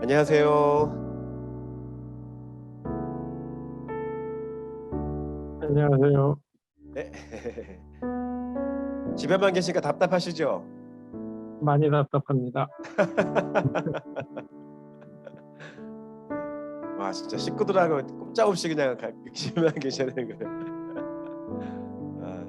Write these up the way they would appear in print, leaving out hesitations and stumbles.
안녕하세요. 안녕하세요. 네. 집에만 계시니까 답답하시죠? 많이 답답합니다. 와, 진짜 식구들하고 꼼짝없이 그냥 집에만 계셔야 되는 거예요. 아,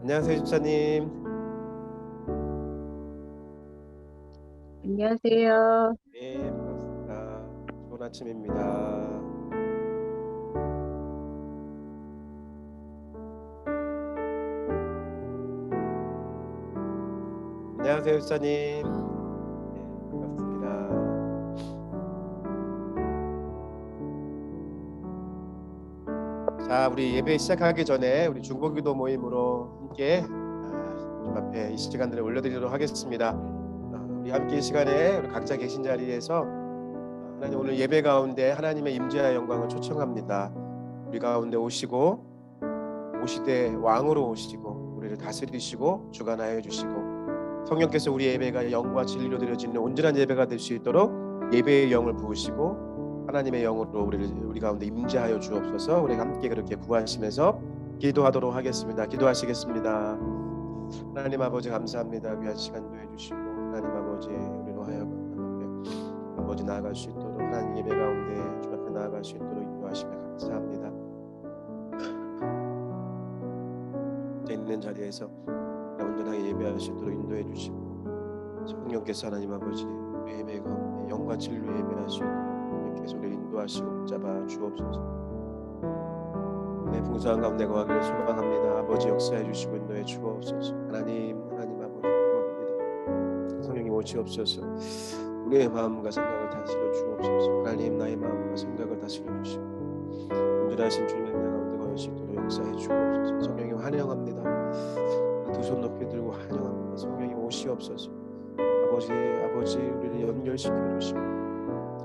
안녕하세요, 집사님. 안녕하세요. 네, 반갑습니다. 좋은 아침입니다. 안녕하세요, 집사님. 네, 반갑습니다. 자, 우리 예배 시작하기 전에 우리 중보기도 모임으로 함께 주 앞에 이 시간들을 올려드리도록 하겠습니다. 우리 함께 이 시간에 우리 각자 계신 자리에서 하나님 오늘 예배 가운데 하나님의 임재와 영광을 초청합니다. 우리 가운데 오시고 오시되 왕으로 오시고 우리를 다스리시고 주관하여 주시고 성령께서 우리 예배가 영과 진리로 드려지는 온전한 예배가 될 수 있도록 예배의 영을 부으시고 하나님의 영으로 우리 가운데 임재하여 주옵소서. 우리 함께 그렇게 구하시면서 기도하도록 하겠습니다. 기도하시겠습니다. 하나님 아버지 감사합니다. 귀한 시간도 해주시고 하나님 아버지 우리로 하여금 아버지 나아갈 수 있도록 하나님 예배 가운데 주 앞에 나아갈 수 있도록 인도하시며 감사합니다. 있는 자리에서 온전하게 예배할 수 있도록 인도해 주시고 성령께서 하나님 아버지 예배 가운데 영과 진리로 예배할 수 있도록 하나님께서 우리를 인도하시고 붙잡아 주옵소서. 내 풍성한 가운데 거하기를 소망합니다. 아버지 역사해 주시고 인도해 주옵소서. 하나님 아버지 소망합니다. 성령님 오시옵소서. 우리의 마음과 생각을 다스려 주옵소서. 하나님 나의 마음과 생각을 다스려 주시고 온전하신 주님의 은혜 가운데 거할 수 있도록 역사해 주옵소서. 성령님 환영합니다. 두 손 높이 들고 환영합니다. 성령님 오시옵소서. 아버지 우리를 연결시켜 주시고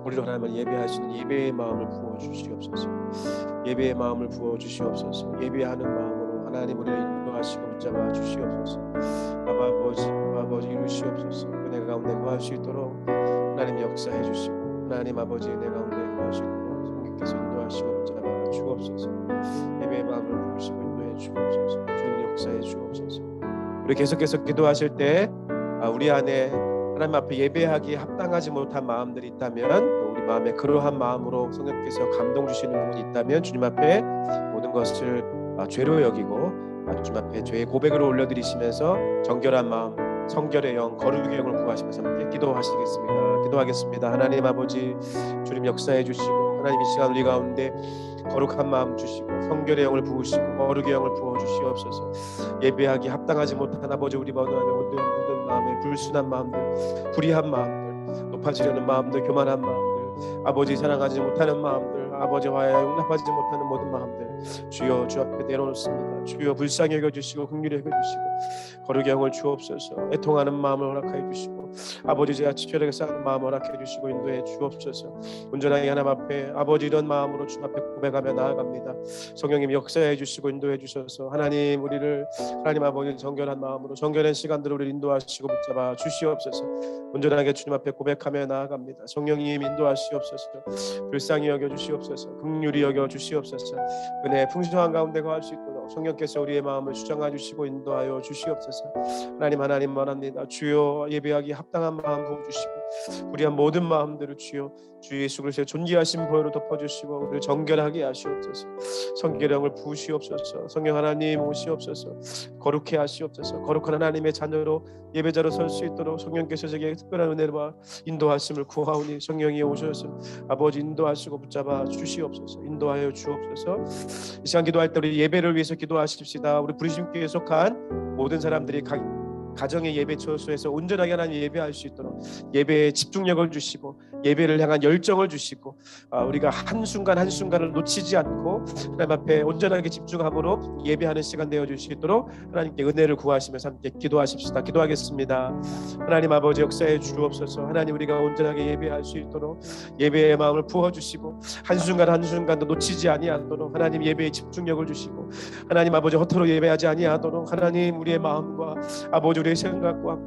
우리로 하나님을 예배할 수 있는 예배의 마음을 부어 주시옵소서. 예배의 마음을 부어 주시옵소서. 예배하는 마음으로 하나님 우리를 인도하시고 붙잡아 주시옵소서. 아버지 이루시옵소서. 은혜 가운데 거할 수 있도록 하나님 역사해 주시고 하나님 아버지 은혜 가운데 거할 수 있도록 성령께서 인도하시고 붙잡아 주옵소서. 예배의 마음을 부으시고 인도해 주옵소서. 주님 역사해 주옵소서. 우리 계속해서 기도하실 때 우리 안에 하나님 앞에 예배하기 합당하지 못한 마음들이 있다면 우리 마음에 그러한 마음으로 성령께서 감동 주시는 부분이 있다면 주님 앞에 모든 것을 죄로 여기고 주님 앞에 죄의 고백으로 올려드리시면서 정결한 마음 성결의 영 거룩의 영을 구하시면서 함께 기도하시겠습니다. 기도하겠습니다. 하나님 아버지 주님 역사해 주시고 하나님 이 시간 우리 가운데 거룩한 마음 주시고 성결의 영을 부으시고 거룩의 영을 부어 주시옵소서. 예배하기 합당하지 못한 아버지 우리 모든 마음에 불순한 마음들 불의한 마음들 높아지려는 마음들 교만한 마음들 아버지 사랑하지 못하는 마음들 아버지 화에 용납하지 못하는 모든 마음들 주여 주 앞에 내려놓습니다. 주여 불쌍히 여겨주시고 긍휼히 여겨주시고 거룩의 영을 주옵소서. 애통하는 마음을 허락하여 주시고 아버지 제가 치열하게 싸우는 마음을 허락해 주시고 인도해 주옵소서. 온전하게 하나님 앞에 아버지 이런 마음으로 주 앞에 고백하며 나아갑니다. 성령님 역사해 주시고 인도해 주셔서 하나님 우리를 하나님 아버지 정결한 마음으로 정결한 시간들을 우리를 인도하시고 붙잡아 주시옵소서. 온전하게 주님 앞에 고백하며 나아갑니다. 성령님 인도하시옵소서. 불쌍히 여겨 주시옵소서. 긍휼히 여겨 주시옵소서. 은혜 풍성한 가운데 거할 수 있도록 성령께서 우리의 마음을 주장해 주시고 인도하여 주시옵소서. 하나님 원합니다. 주여 예배하기 합당한 마음 부어주시고 우리의 모든 마음들을 주여 주 예수 그리스도의 존귀하신 보혈로 덮어주시고 우리를 정결하게 하시옵소서. 성결함을 부으시옵소서. 성령 하나님 오시옵소서. 거룩해 하시옵소서. 거룩한 하나님의 자녀로 예배자로 설 수 있도록 성령께서 제게 특별한 은혜와 인도하심을 구하오니 성령이 오셔서 아버지 인도하시고 붙잡아 주시옵소서. 인도하여 주옵소서. 이 시간 기도할 때 우리 예배를 위해서 기도하십시다. 우리 부르심교회에 속한 모든 사람들이 가정의 예배 처소에서 온전하게 하나님 예배할 수 있도록 예배에 집중력을 주시고 예배를 향한 열정을 주시고 우리가 한순간 한순간을 놓치지 않고 하나님 앞에 온전하게 집중함으로 예배하는 시간 되어 주실 수 있도록 하나님께 은혜를 구하시면서 함께 기도하십시다. 기도하겠습니다. 하나님 아버지 역사해 주옵소서. 하나님 우리가 온전하게 예배할 수 있도록 예배의 마음을 부어주시고 한순간 한순간도 놓치지 아니하도록 하나님 예배에 집중력을 주시고 하나님 아버지 허투루 예배하지 아니하도록 하나님 우리의 마음과 아버지 우리의 생각과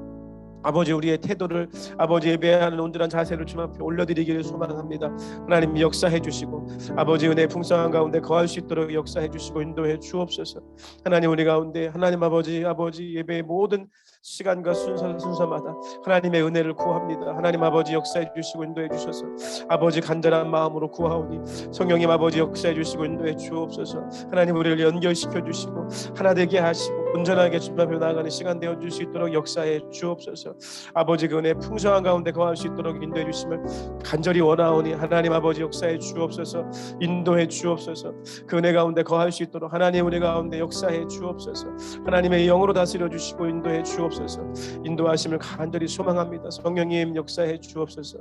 아버지 우리의 태도를 아버지 예배하는 온전한 자세를 주님 앞에 올려드리기를 소망합니다. 하나님 역사해 주시고 아버지 은혜 풍성한 가운데 거할 수 있도록 역사해 주시고 인도해 주옵소서. 하나님 우리 가운데 하나님 아버지 예배의 모든 시간과 순서마다 하나님의 은혜를 구합니다. 하나님 아버지 역사해 주시고 인도해 주셔서 아버지 간절한 마음으로 구하오니 성령님 아버지 역사해 주시고 인도해 주옵소서. 하나님 우리를 연결시켜 주시고 하나 되게 하시고 온전하게 주님 앞에 나아가는 시간 되어 줄 수 있도록 역사해 주옵소서. 아버지 그 은혜 풍성한 가운데 거할 수 있도록 인도해 주심을 간절히 원하오니 하나님 아버지 역사해 주옵소서. 인도해 주옵소서. 그 은혜 가운데 거할 수 있도록 하나님 우리 가운데 역사해 주옵소서. 하나님의 영으로 다스려 주시고 인도해 주옵소서. 인도하심을 간절히 소망합니다. 성령님 역사해 주옵소서.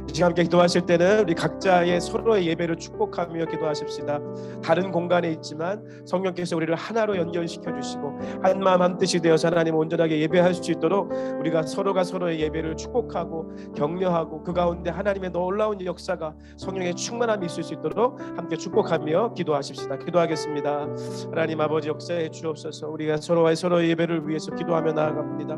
이 시간 함께 기도하실 때는 우리 각자의 서로의 예배를 축복하며 기도하십시다. 다른 공간에 있지만 성령께서 우리를 하나로 연결시켜 주시고 한 마음 한 뜻이 되어서 하나님 온전하게 예배할 수 있도록 우리가 서로가 서로의 예배를 축복하고 격려하고 그 가운데 하나님의 놀라운 역사가 성령의 충만함이 있을 수 있도록 함께 축복하며 기도하십시다. 기도하겠습니다. 하나님 아버지 역사해 주옵소서. 우리가 서로와 서로의 예배를 위해서 기도하며 나아갑니다.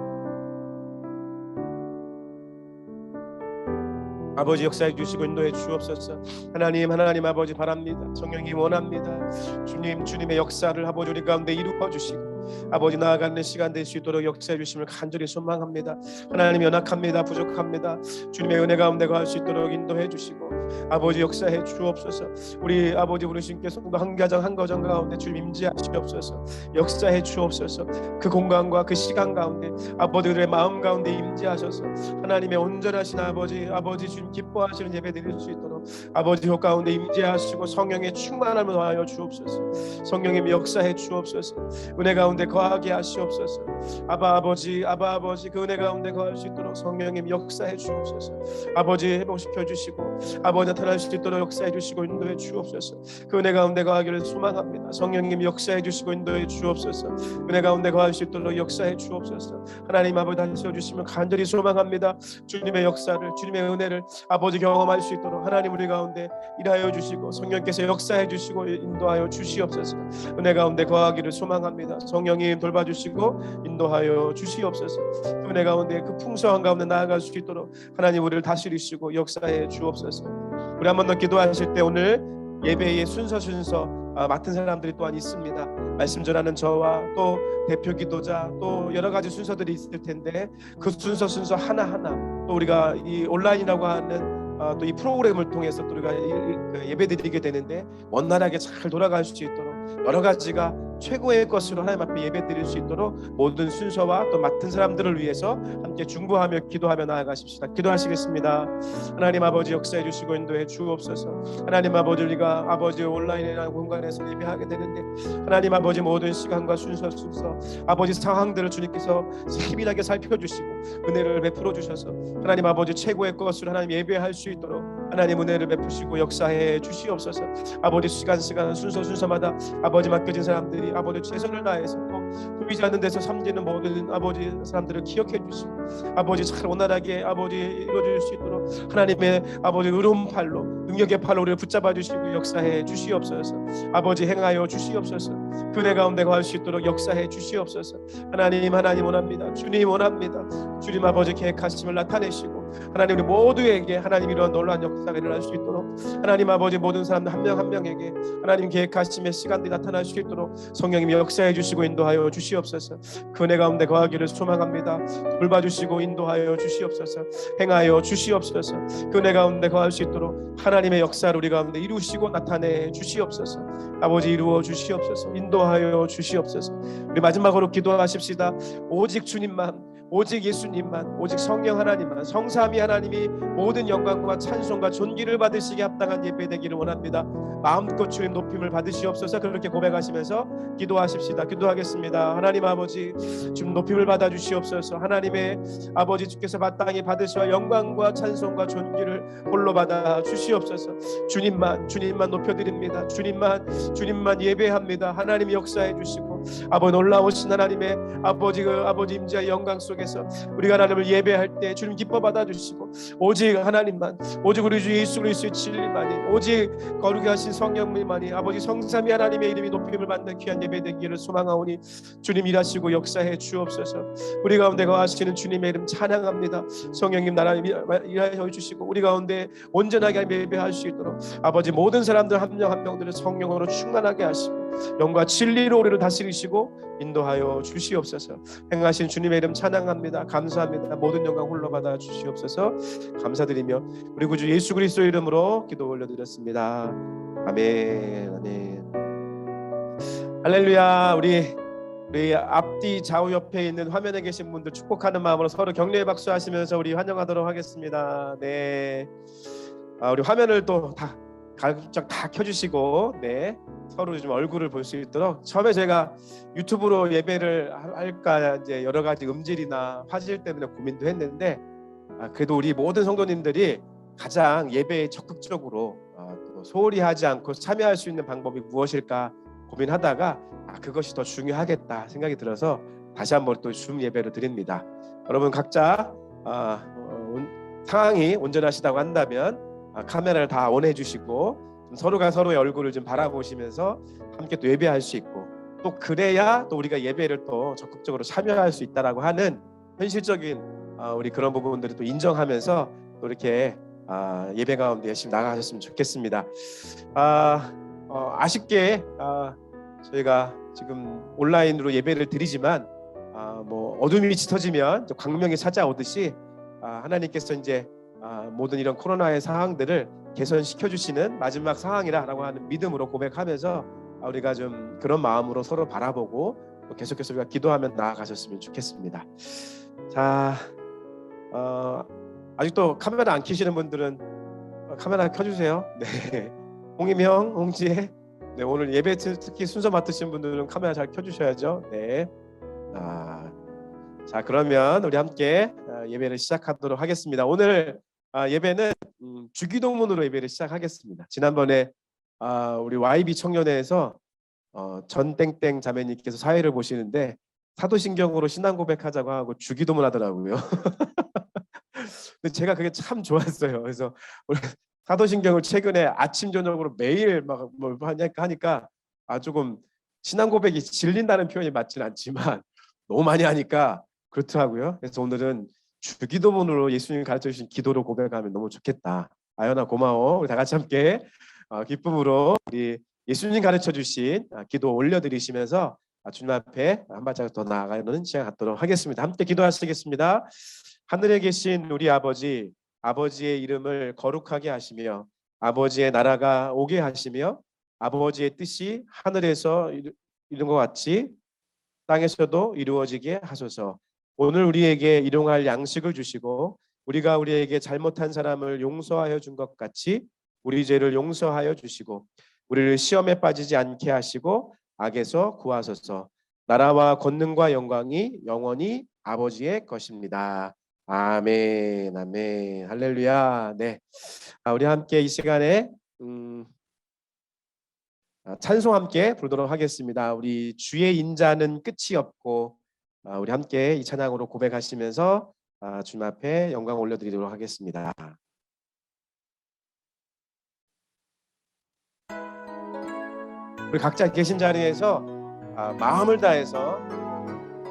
아버지 역사해 주시고 인도해 주옵소서. 하나님 아버지 바랍니다. 성령이 원합니다. 주님의 역사를 아버지 우리 가운데 이루어 주시고 아버지 나아가는 시간 될 수 있도록 역사해 주심을 간절히 소망합니다. 하나님 연약합니다. 부족합니다. 주님의 은혜 가운데 거할 수 있도록 인도해 주시고 아버지 역사해 주옵소서. 우리 아버지 부르심께서 한 가정 한 거정 가운데 주님 임재하시옵소서. 역사해 주옵소서. 그 공간과 그 시간 가운데 아버지들의 마음 가운데 임재하셔서 하나님의 온전하신 아버지 주님 기뻐하시는 예배 드릴 수 있도록 아버지 그 가운데 임재하시고 성령의 충만함을 더하여 주옵소서. 성령님 역사해 주옵소서. 은혜 가운데 거하게 하시옵소서. 아바 아버지 그 은혜 가운데 거할 수 있도록 성령님 역사해 주옵소서. 아버지 회복시켜 주시고 아버지 나타날 수 있도록 역사해 주시고 인도해 주옵소서. 그 은혜 가운데 거하기를 소망합니다. 성령님 역사해 주시고 인도해 주옵소서. 은혜 가운데 거할 수 있도록 역사해 주옵소서. 하나님 아버지 다스려 주시면 간절히 소망합니다. 주님의 역사를 주님의 은혜를 아버지 경험할 수 있도록 하나님 우리 가운데 일하여 주시고 성령께서 역사해 주시고 인도하여 주시옵소서. 은혜 가운데 거하기를 소망합니다. 성령님 돌봐주시고 인도하여 주시옵소서. 그 은혜 가운데 그 풍성한 가운데 나아갈 수 있도록 하나님 우리를 다스리시고 역사해 주옵소서. 우리 한 번 더 기도하실 때 오늘 예배의 순서 맡은 사람들이 또한 있습니다. 말씀 전하는 저와 또 대표 기도자 또 여러 가지 순서들이 있을 텐데 그 순서 하나하나 또 우리가 이 온라인이라고 하는 또 이 프로그램을 통해서 또 우리가 예배드리게 되는데 원활하게 잘 돌아갈 수 있도록 여러 가지가 최고의 것으로 하나님 앞에 예배드릴 수 있도록 모든 순서와 또 맡은 사람들을 위해서 함께 중보하며 기도하며 나아가십시다. 기도하시겠습니다. 하나님 아버지 역사해 주시고 인도해 주옵소서. 하나님 아버지 우리가 아버지 온라인이라는 공간에서 예배하게 되는데 하나님 아버지 모든 시간과 순서 아버지 상황들을 주님께서 세밀하게 살펴주시고 은혜를 베풀어 주셔서 하나님 아버지 최고의 것을 하나님 예배할 수 있도록 하나님 은혜를 베푸시고 역사해 주시옵소서. 아버지 시간 순서마다 아버지 맡겨진 사람들이 아버지 최선을 다해서 또 보이지 않는 데서 섬기는 모든 아버지 사람들을 기억해 주시고 아버지 잘 원활하게 아버지 이루어질 수 있도록 하나님의 아버지 의로운 팔로 능력의 팔로 우리를 붙잡아 주시고 역사해 주시옵소서. 아버지 행하여 주시옵소서. 그네 가운데 거할 수 있도록 역사해 주시옵소서. 하나님 원합니다. 주님 원합니다. 주님 아버지 계획하심을 나타내시고 하나님 우리 모두에게 하나님 이런 놀라운 역사가 일어날 수 있도록 하나님 아버지 모든 사람들 한 명 한 명에게 하나님 계획하심의 시간들이 나타날 수 있도록 성령님이 역사해 주시고 인도하여 주시옵소서. 그네 가운데 거하기를 소망합니다. 돌봐주시고 인도하여 주시옵소서. 행하여 주시옵소서. 그네 가운데 거할 수 있도록 하나님의 역사를 우리 가운데 이루시고 나타내 주시옵소서. 아버지 이루어 주시옵소서. 인도하여 주시옵소서. 우리 마지막으로 기도하십시다. 오직 주님만, 오직 예수님만, 오직 성령 하나님만, 성삼위 하나님이 모든 영광과 찬송과 존귀를 받으시게 합당한 예배 되기를 원합니다. 마음껏 주님 높임을 받으시옵소서. 그렇게 고백하시면서 기도하십시다. 기도하겠습니다. 하나님 아버지 주님 높임을 받아 주시옵소서. 하나님의 아버지 주께서 마땅히 받으시와 영광과 찬송과 존귀를 홀로 받아 주시옵소서. 주님만 높여드립니다. 주님만 예배합니다. 하나님 역사해 주시고 아버지 놀라우신 하나님의 아버지 아버지 임재의 영광 속에서 우리가 하나님을 예배할 때 주님 기뻐 받아 주시고 오직 하나님만, 오직 우리 주 예수 그리스도의 진리만이, 오직 거룩히 하신 성령님만이 아버지 성삼위 하나님의 이름이 높임을 받는 귀한 예배 되기를 소망하오니 주님 일하시고 역사해 주옵소서. 우리 가운데 거하시는 주님의 이름 찬양합니다. 성령님 나라님 일하여 주시고 우리 가운데 온전하게 예배할 수 있도록 아버지 모든 사람들 한 명 한 명들을 성령으로 충만하게 하시고 영과 진리로 우리를 다스리시고 인도하여 주시옵소서. 행하신 주님의 이름 찬양합니다. 감사합니다. 모든 영광 홀로 받아 주시옵소서. 감사드리며 우리 구주 예수 그리스도 이름으로 기도 올려드렸습니다. 아멘. 아멘. 할렐루야. 우리 앞뒤 좌우 옆에 있는 화면에 계신 분들 축복하는 마음으로 서로 격려의 박수 하시면서 우리 환영하도록 하겠습니다. 네. 우리 화면을 또 다 가급적 다 켜주시고 네 서로 좀 얼굴을 볼 수 있도록. 처음에 제가 유튜브로 예배를 할까 이제 여러 가지 음질이나 화질 때문에 고민도 했는데 그래도 우리 모든 성도님들이 가장 예배에 적극적으로 또 소홀히 하지 않고 참여할 수 있는 방법이 무엇일까 고민하다가 그것이 더 중요하겠다 생각이 들어서 다시 한번 또 줌 예배를 드립니다. 여러분 각자 상황이 온전하시다고 한다면 카메라를 다 온해 주시고 서로가 서로의 얼굴을 좀 바라보시면서 함께 또 예배할 수 있고 또 그래야 또 우리가 예배를 또 적극적으로 참여할 수 있다라고 하는 현실적인 우리 그런 부분들을 또 인정하면서 또 이렇게 예배 가운데 열심히 나가셨으면 좋겠습니다. 아쉽게 저희가 지금 온라인으로 예배를 드리지만 뭐 어둠이 짙어지면 광명이 찾아오듯이 하나님께서 이제 모든 이런 코로나의 상황들을 개선시켜 주시는 마지막 상황이라고 하는 믿음으로 고백하면서 우리가 좀 그런 마음으로 서로 바라보고 또 계속해서 우리가 기도하며 나아가셨으면 좋겠습니다. 자, 아직도 카메라 안 켜시는 분들은 카메라 켜주세요. 네, 홍임형, 홍지혜. 네, 오늘 예배 특히 순서 맡으신 분들은 카메라 잘 켜주셔야죠. 네. 자, 그러면 우리 함께 예배를 시작하도록 하겠습니다. 오늘 예배는 주기도문으로 예배를 시작하겠습니다. 지난번에 우리 YB 청년회에서 전땡땡 자매님께서 사회를 보시는데 사도신경으로 신앙 고백하자고 하고 주기도문 하더라고요. 근데 제가 그게 참 좋았어요. 그래서 우리 사도신경을 최근에 아침 저녁으로 매일 막 뭐 하니까 조금 신앙 고백이 질린다는 표현이 맞지는 않지만 너무 많이 하니까 그렇더라고요. 그래서 오늘은 주기도문으로 예수님이 가르쳐 주신 기도로 고백하면 너무 좋겠다. 아연아 고마워. 우리 다 같이 함께 기쁨으로 우리 예수님 가르쳐 주신 기도 올려드리시면서 주님 앞에 한 발자국 더 나아가는 시간 갖도록 하겠습니다. 함께 기도하시겠습니다. 하늘에 계신 우리 아버지, 아버지의 이름을 거룩하게 하시며 아버지의 나라가 오게 하시며 아버지의 뜻이 하늘에서 이룬 것 같이 땅에서도 이루어지게 하소서. 오늘 우리에게 일용할 양식을 주시고 우리가 우리에게 잘못한 사람을 용서하여 준 것 같이 우리 죄를 용서하여 주시고 우리를 시험에 빠지지 않게 하시고 악에서 구하소서. 나라와 권능과 영광이 영원히 아버지의 것입니다. 아멘, 아멘, 할렐루야. 네, 우리 함께 이 시간에 찬송 함께 부르도록 하겠습니다. 우리 주의 인자는 끝이 없고, 우리 함께 이 찬양으로 고백하시면서 주님 앞에 영광 올려드리도록 하겠습니다. 우리 각자 계신 자리에서 마음을 다해서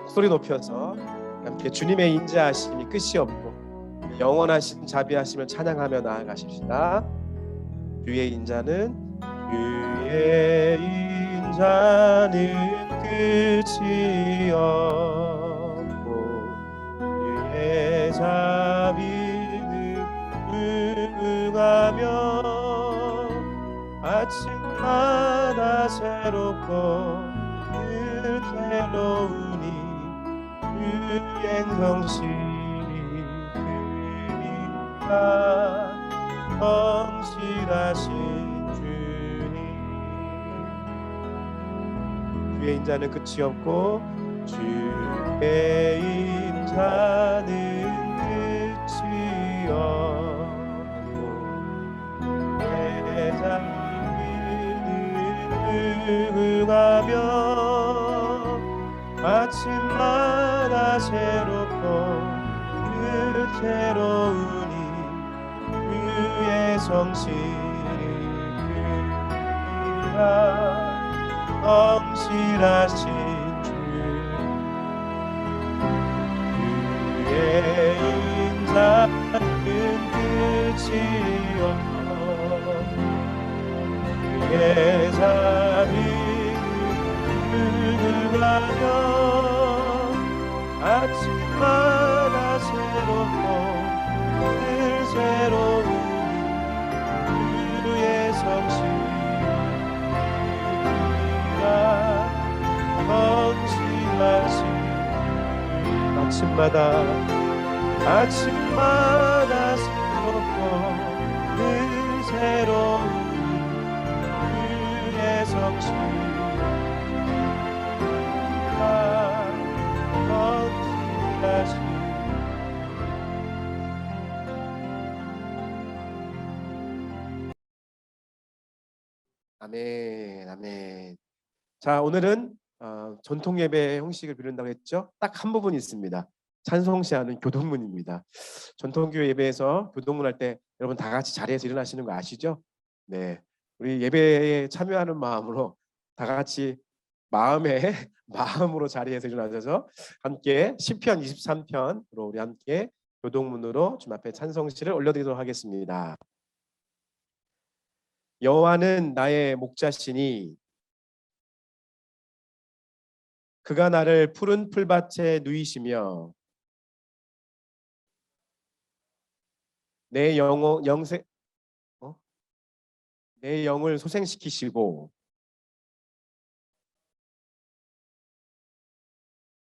목소리 높여서 함께 주님의 인자하심이 끝이 없고 영원하신 자비하심을 찬양하며 나아가십시다. 주의 인자는 끝이 없고 주의 자비는 무궁하며 아침마다 새롭고 새로우니 주의 성실이 그니까 성실하신 주님. 주의 인자는 끝이 없고 주의 인자는 끝이 없고 주의 자비는 무궁하며 아침마다 새롭고 새로우니 주의 성실이 그니까 성실하신 주의 인자는 끝이 없고 주의 자비는 무궁하며 아침마다 새롭고 늘 새로운 주의 성실이라 성실하신 아침마다 새롭고 늘 새로운 주의 성실이라 성실하신. 아멘, 아멘. 자, 오늘은 전통 예배 형식을 비른다고 했죠. 딱 한 부분이 있습니다. 찬송시하는 교동문입니다. 전통교회 예배에서 교동문 할 때 여러분 다 같이 자리에서 일어나시는 거 아시죠? 네, 우리 예배에 참여하는 마음으로 다 같이 마음으로 자리에서 일어나셔서 함께 시편 23편으로 우리 함께 교동문으로 주님 앞에 찬송시를 올려드리도록 하겠습니다. 여호와는 나의 목자시니 그가 나를 푸른 풀밭에 누이시며 내 영을 소생시키시고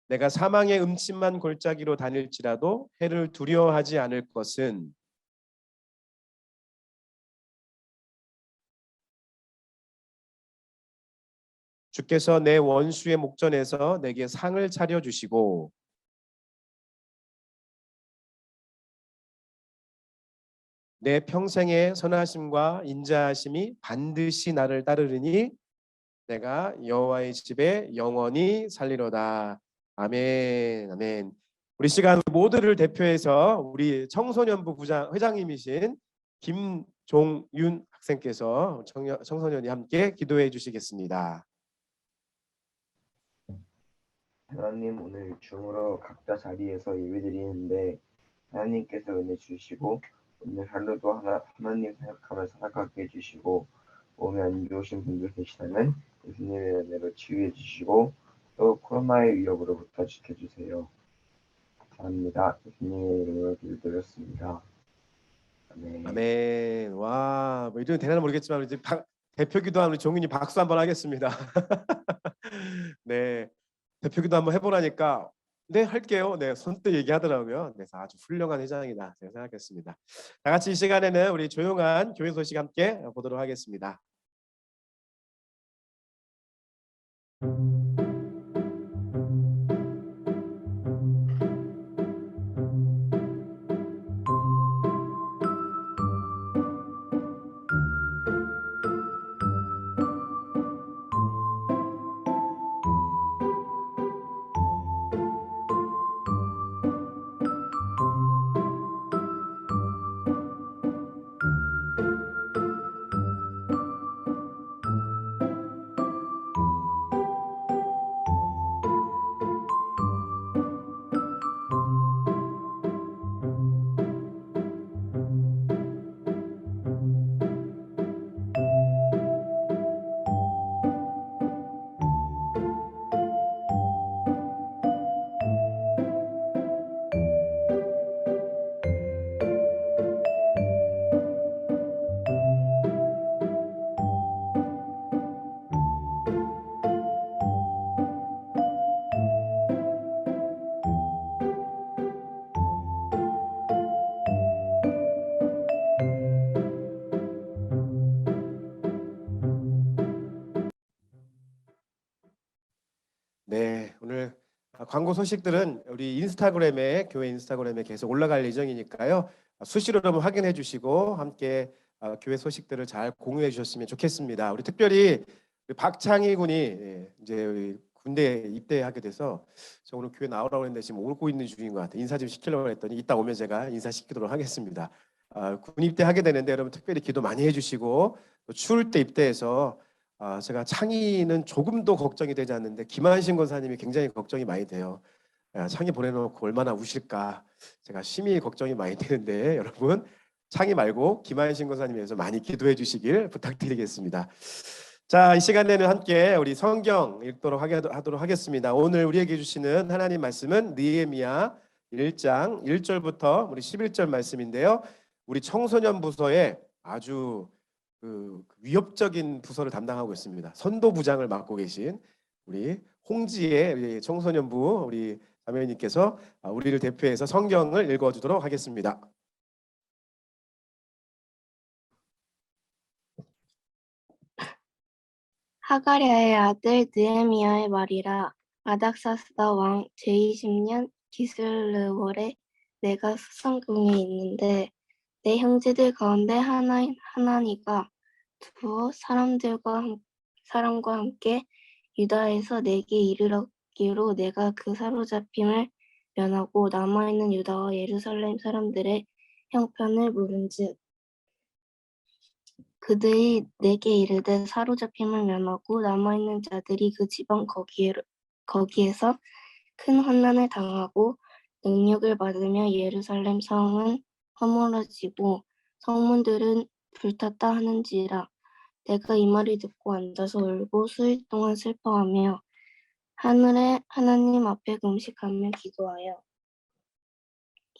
내가 사망의 음침한 골짜기로 다닐지라도 해를 두려워하지 않을 것은 주께서 내 원수의 목전에서 내게 상을 차려주시고 내 평생의 선하심과 인자하심이 반드시 나를 따르리니 내가 여호와의 집에 영원히 살리로다. 아멘, 아멘. 우리 시간 모두를 대표해서 우리 청소년부 회장님이신 김종윤 학생께서 청소년이 함께 기도해 주시겠습니다. 하나님, 오늘 줌으로 각자 자리에서 예배드리는데 하나님께서 은혜 주시고 오늘 하루도 하나님 생각하며 살아가게 해주시고 몸이 안 좋으신 분들 계시다면 예수님의 은혜로 치유해 주시고 또 코로나의 위협으로부터 지켜주세요. 감사합니다. 예수님의 이름으로 기도드렸습니다. 아멘. 아멘. 와, 뭐 이런 대단한 모르겠지만 이제 대표 기도한 우리 종윤이 박수 한번 하겠습니다. 네, 대표 기도 한번 해보라니까 네 할게요. 네, 손뜻 얘기하더라고요. 그래서 아주 훌륭한 회장이다 제가 생각했습니다. 다 같이 이 시간에는 우리 조용한 교회 소식 함께 보도록 하겠습니다. 광고 소식들은 우리 인스타그램에 교회 인스타그램에 계속 올라갈 예정이니까요. 수시로 한번 확인해 주시고 함께 교회 소식들을 잘 공유해 주셨으면 좋겠습니다. 우리 특별히 우리 박창희 군이 이제 우리 군대에 입대하게 돼서 저 오늘 교회 나오라고 했는데 지금 오고 있는 중인 것 같아요. 인사 좀 시키려고 했더니 이따 오면 제가 인사시키도록 하겠습니다. 군 입대하게 되는데 여러분 특별히 기도 많이 해주시고 또 추울 때 입대해서 제가 창희는 조금도 걱정이 되지 않는데 김한신 권사님이 굉장히 걱정이 많이 돼요. 창희 보내놓고 얼마나 우실까 제가 심히 걱정이 많이 되는데 여러분 창희 말고 김한신 권사님 위해서 많이 기도해 주시길 부탁드리겠습니다. 자, 이 시간에는 함께 우리 성경 읽도록 하도록 하겠습니다. 오늘 우리에게 주시는 하나님 말씀은 느헤미야 1장 1절부터 우리 11절 말씀인데요. 우리 청소년 부서에 아주 위협적인 부서를 담당하고 있습니다. 선도부장을 맡고 계신 우리 홍지의 우리 청소년부 우리 자매님께서 우리를 대표해서 성경을 읽어주도록 하겠습니다. 하가랴의 아들 느헤미야의 말이라. 아닥사스다 왕 제20년 기슬르월에 내가 수상궁에 있는데 내 형제들 가운데 하나니가 두어 사람과 함께 유다에서 내게 이르기로 내가 그 사로잡힘을 면하고 남아있는 유다와 예루살렘 사람들의 형편을 물은즉 그들이 내게 이르되 사로잡힘을 면하고 남아있는 자들이 그 지방 거기에서 큰 환난을 당하고 능력을 받으며 예루살렘 성은 허물어지고 성문들은 불탔다 하는지라. 내가 이 말을 듣고 앉아서 울고 수일 동안 슬퍼하며 하늘의 하나님 앞에 금식하며 기도하여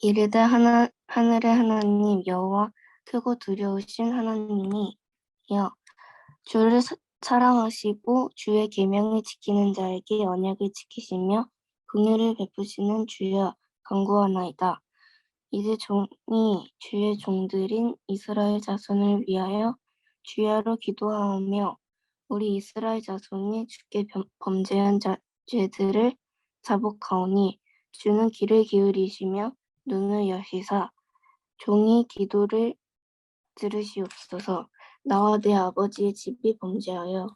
이르되 하늘의 하나님 여호와 크고 두려우신 하나님이여 주를 사랑하시고 주의 계명을 지키는 자에게 언약을 지키시며 긍휼을 베푸시는 주여 간구하나이다. 이제 종이 주의 종들인 이스라엘 자손을 위하여 주야로 기도하오며 우리 이스라엘 자손이 주께 범죄한 죄들을 자복하오니 주는 귀를 기울이시며 눈을 여시사 종이 기도를 들으시옵소서. 나와 내 아버지의 집이 범죄하여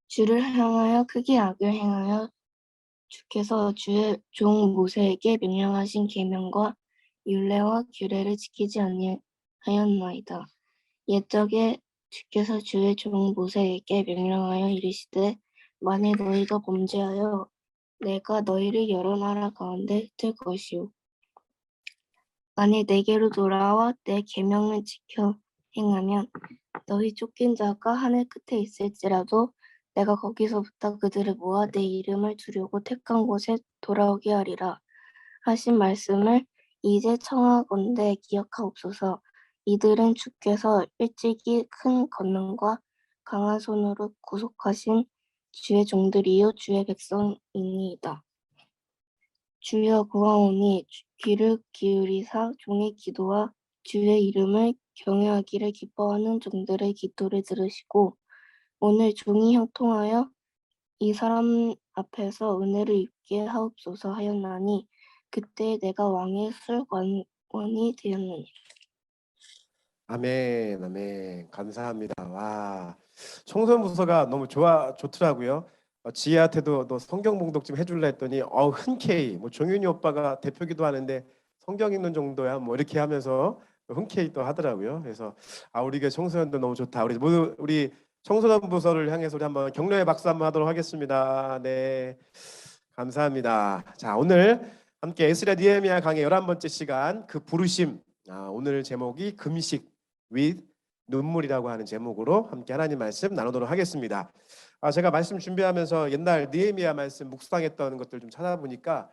주를 향하여 크게 악을 행하여 주께서 주의 종 모세에게 명령하신 계명과 율례와 규례를 지키지 아니하였나이다. 옛적에 주께서 주의 종 모세에게 명령하여 이르시되 만일 너희가 범죄하여 내가 너희를 여러 나라 가운데 흩을 것이요 만일 내게로 돌아와 내 계명을 지켜 행하면 너희 쫓긴 자가 하늘 끝에 있을지라도 내가 거기서부터 그들을 모아 내 이름을 두려고 택한 곳에 돌아오게 하리라 하신 말씀을 이제 청하건대 기억하옵소서. 이들은 주께서 일찍이 큰 권능과 강한 손으로 구속하신 주의 종들이요 주의 백성이니이다. 주여 구하오니 귀를 기울이사 종의 기도와 주의 이름을 경외하기를 기뻐하는 종들의 기도를 들으시고 오늘 종이 형통하여 이 사람 앞에서 은혜를 입게 하옵소서 하였나니 그때 내가 왕의 술관원이 되었느니라. 아멘, 아멘. 감사합니다. 와, 청소년부서가 너무 좋더라고요. 지혜한테도 너 성경 봉독 좀 해줄래 했더니 흔쾌히 뭐 종윤이 오빠가 대표기도 하는데 성경 읽는 정도야 뭐 이렇게 하면서 흔쾌히 또 하더라고요. 그래서 우리 교회 청소년들 너무 좋다. 우리 모두 우리 청소년부서를 향해서 우리 한번 격려의 박수 한번 하도록 하겠습니다. 네, 감사합니다. 자, 오늘 함께 에스라 느헤미야 강의 11번째 시간 그 부르심. 오늘 제목이 금식 with 눈물이라고 하는 제목으로 함께 하나님 말씀 나누도록 하겠습니다. 제가 말씀 준비하면서 옛날 느헤미야 말씀 묵상했던 것들 좀 찾아보니까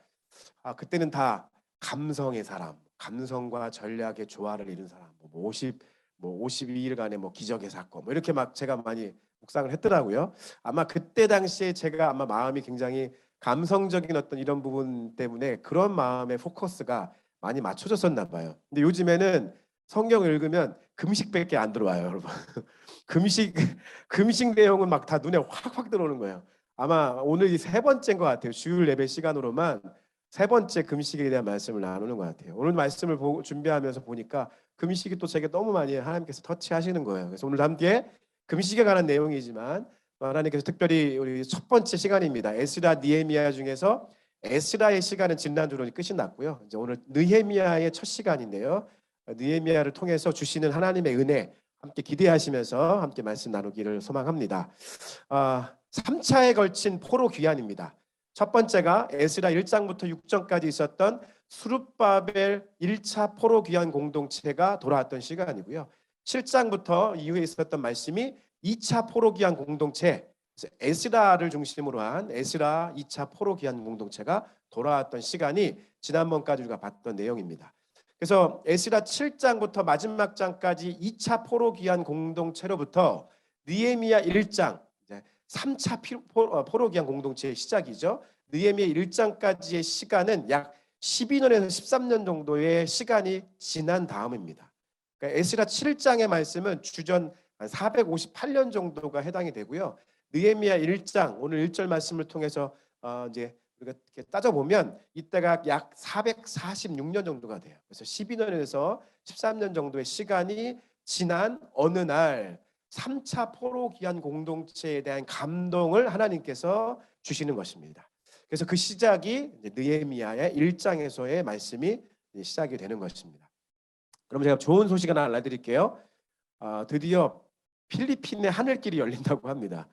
그때는 다 감성의 사람, 감성과 전략의 조화를 이룬 사람, 52일간의 기적의 사건, 이렇게 막 제가 많이 묵상을 했더라고요. 아마 그때 당시에 제가 아마 마음이 굉장히 감성적인 어떤 이런 부분 때문에 그런 마음의 포커스가 많이 맞춰졌었나 봐요. 근데 요즘에는 성경을 읽으면 금식밖에 안 들어와요, 여러분. 금식 내용은 막 다 눈에 확확 들어오는 거예요. 아마 오늘이 세 번째인 것 같아요. 주일 예배 시간으로만 세 번째 금식에 대한 말씀을 나누는 것 같아요. 오늘 말씀을 준비하면서 보니까 금식이 또 제게 너무 많이 하나님께서 터치하시는 거예요. 그래서 오늘 함께 금식에 관한 내용이지만 하나님께서 특별히 우리 첫 번째 시간입니다. 에스라 느헤미야 중에서 에스라의 시간은 지난주로 끝이 났고요. 이제 오늘 느헤미야의 첫 시간인데요. 느헤미야를 통해서 주시는 하나님의 은혜 함께 기대하시면서 함께 말씀 나누기를 소망합니다. 3차에 걸친 포로 귀환입니다. 첫 번째가 에스라 1장부터 6장까지 있었던 스룹바벨 1차 포로 귀환 공동체가 돌아왔던 시간이고요. 7장부터 이후에 있었던 말씀이 2차 포로 귀환 공동체, 에스라를 중심으로 한 에스라 2차 포로 귀환 공동체가 돌아왔던 시간이 지난번까지 우리가 봤던 내용입니다. 그래서 에스라 7장부터 마지막 장까지 2차 포로 귀환 공동체로부터 느헤미야 1장 3차 포로 귀환 공동체의 시작이죠. 느헤미야 1장까지의 시간은 약 12년에서 13년 정도의 시간이 지난 다음입니다. 그러니까 에스라 7장의 말씀은 주전 458년 정도가 해당이 되고요. 느헤미야 1장 오늘 1절 말씀을 통해서 이제 우리가 이렇게 따져보면 이때가 약 446년 정도가 돼요. 그래서 12년에서 13년 정도의 시간이 지난 어느 날 3차 포로 귀환 공동체에 대한 감동을 하나님께서 주시는 것입니다. 그래서 그 시작이 느헤미야의 1장에서의 말씀이 시작이 되는 것입니다. 그럼 제가 좋은 소식 하나 알려드릴게요. 드디어 필리핀의 하늘길이 열린다고 합니다.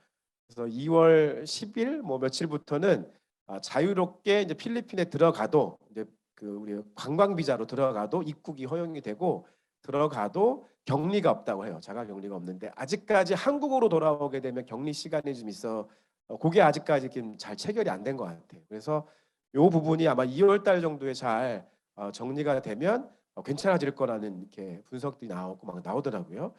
그래서 2월 10일 며칠부터는 자유롭게 이제 필리핀에 들어가도 이제 우리 관광 비자로 들어가도 입국이 허용이 되고 들어가도 격리가 없다고 해요. 자가 격리가 없는데 아직까지 한국으로 돌아오게 되면 격리 시간이 좀 있어. 그게 아직까지 잘 체결이 안 된 것 같아요. 그래서 이 부분이 아마 2월 달 정도에 잘 정리가 되면 괜찮아질 거라는 이렇게 분석들이 나오고 막 나오더라고요.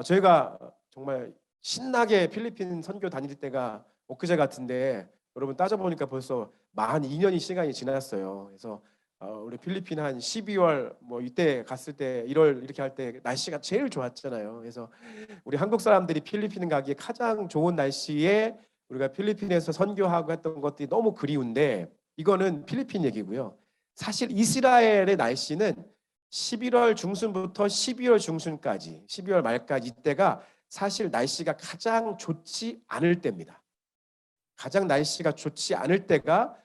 저희가 정말 신나게 필리핀 선교 다닐 때가 엊그제 같은데 여러분 따져보니까 벌써 만 2년이 시간이 지났어요. 그래서 우리 필리핀 한 12월 이때 갔을 때 1월 이렇게 할 때 날씨가 제일 좋았잖아요. 그래서 우리 한국 사람들이 필리핀 가기에 가장 좋은 날씨에 우리가 필리핀에서 선교하고 했던 것들이 너무 그리운데 이거는 필리핀 얘기고요. 사실 이스라엘의 날씨는 11월 중순부터 12월 중순까지 12월 말까지 이때가 사실 날씨가 가장 좋지 않을 때입니다. 가장 날씨가 좋지 않을 때가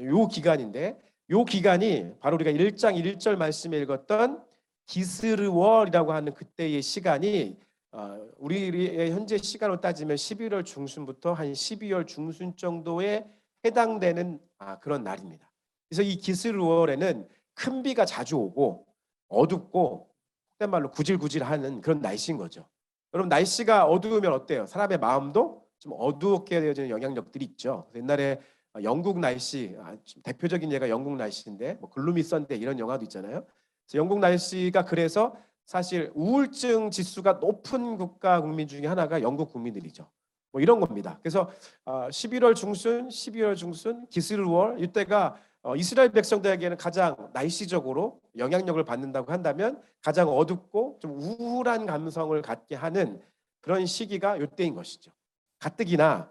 요 기간인데 요 기간이 바로 우리가 1장 1절 말씀에 읽었던 기스르월이라고 하는 그때의 시간이 우리의 현재 시간으로 따지면 11월 중순부터 한 12월 중순 정도에 해당되는 그런 날입니다. 그래서 이 기스르월에는 큰 비가 자주 오고 어둡고 그때 말로 구질구질하는 그런 날씨인 거죠. 여러분 날씨가 어두우면 어때요? 사람의 마음도 좀 어두웠게 되어지는 영향력들이 있죠. 옛날에 영국 날씨 대표적인 예가 영국 날씨인데 글루미 선데이 이런 영화도 있잖아요. 그래서 영국 날씨가 그래서 사실 우울증 지수가 높은 국가 국민 중에 하나가 영국 국민들이죠. 이런 겁니다. 그래서 11월 중순, 12월 중순, 기스르월 이때가 이스라엘 백성들에게는 가장 날씨적으로 영향력을 받는다고 한다면 가장 어둡고 좀 우울한 감성을 갖게 하는 그런 시기가 이때인 것이죠. 가뜩이나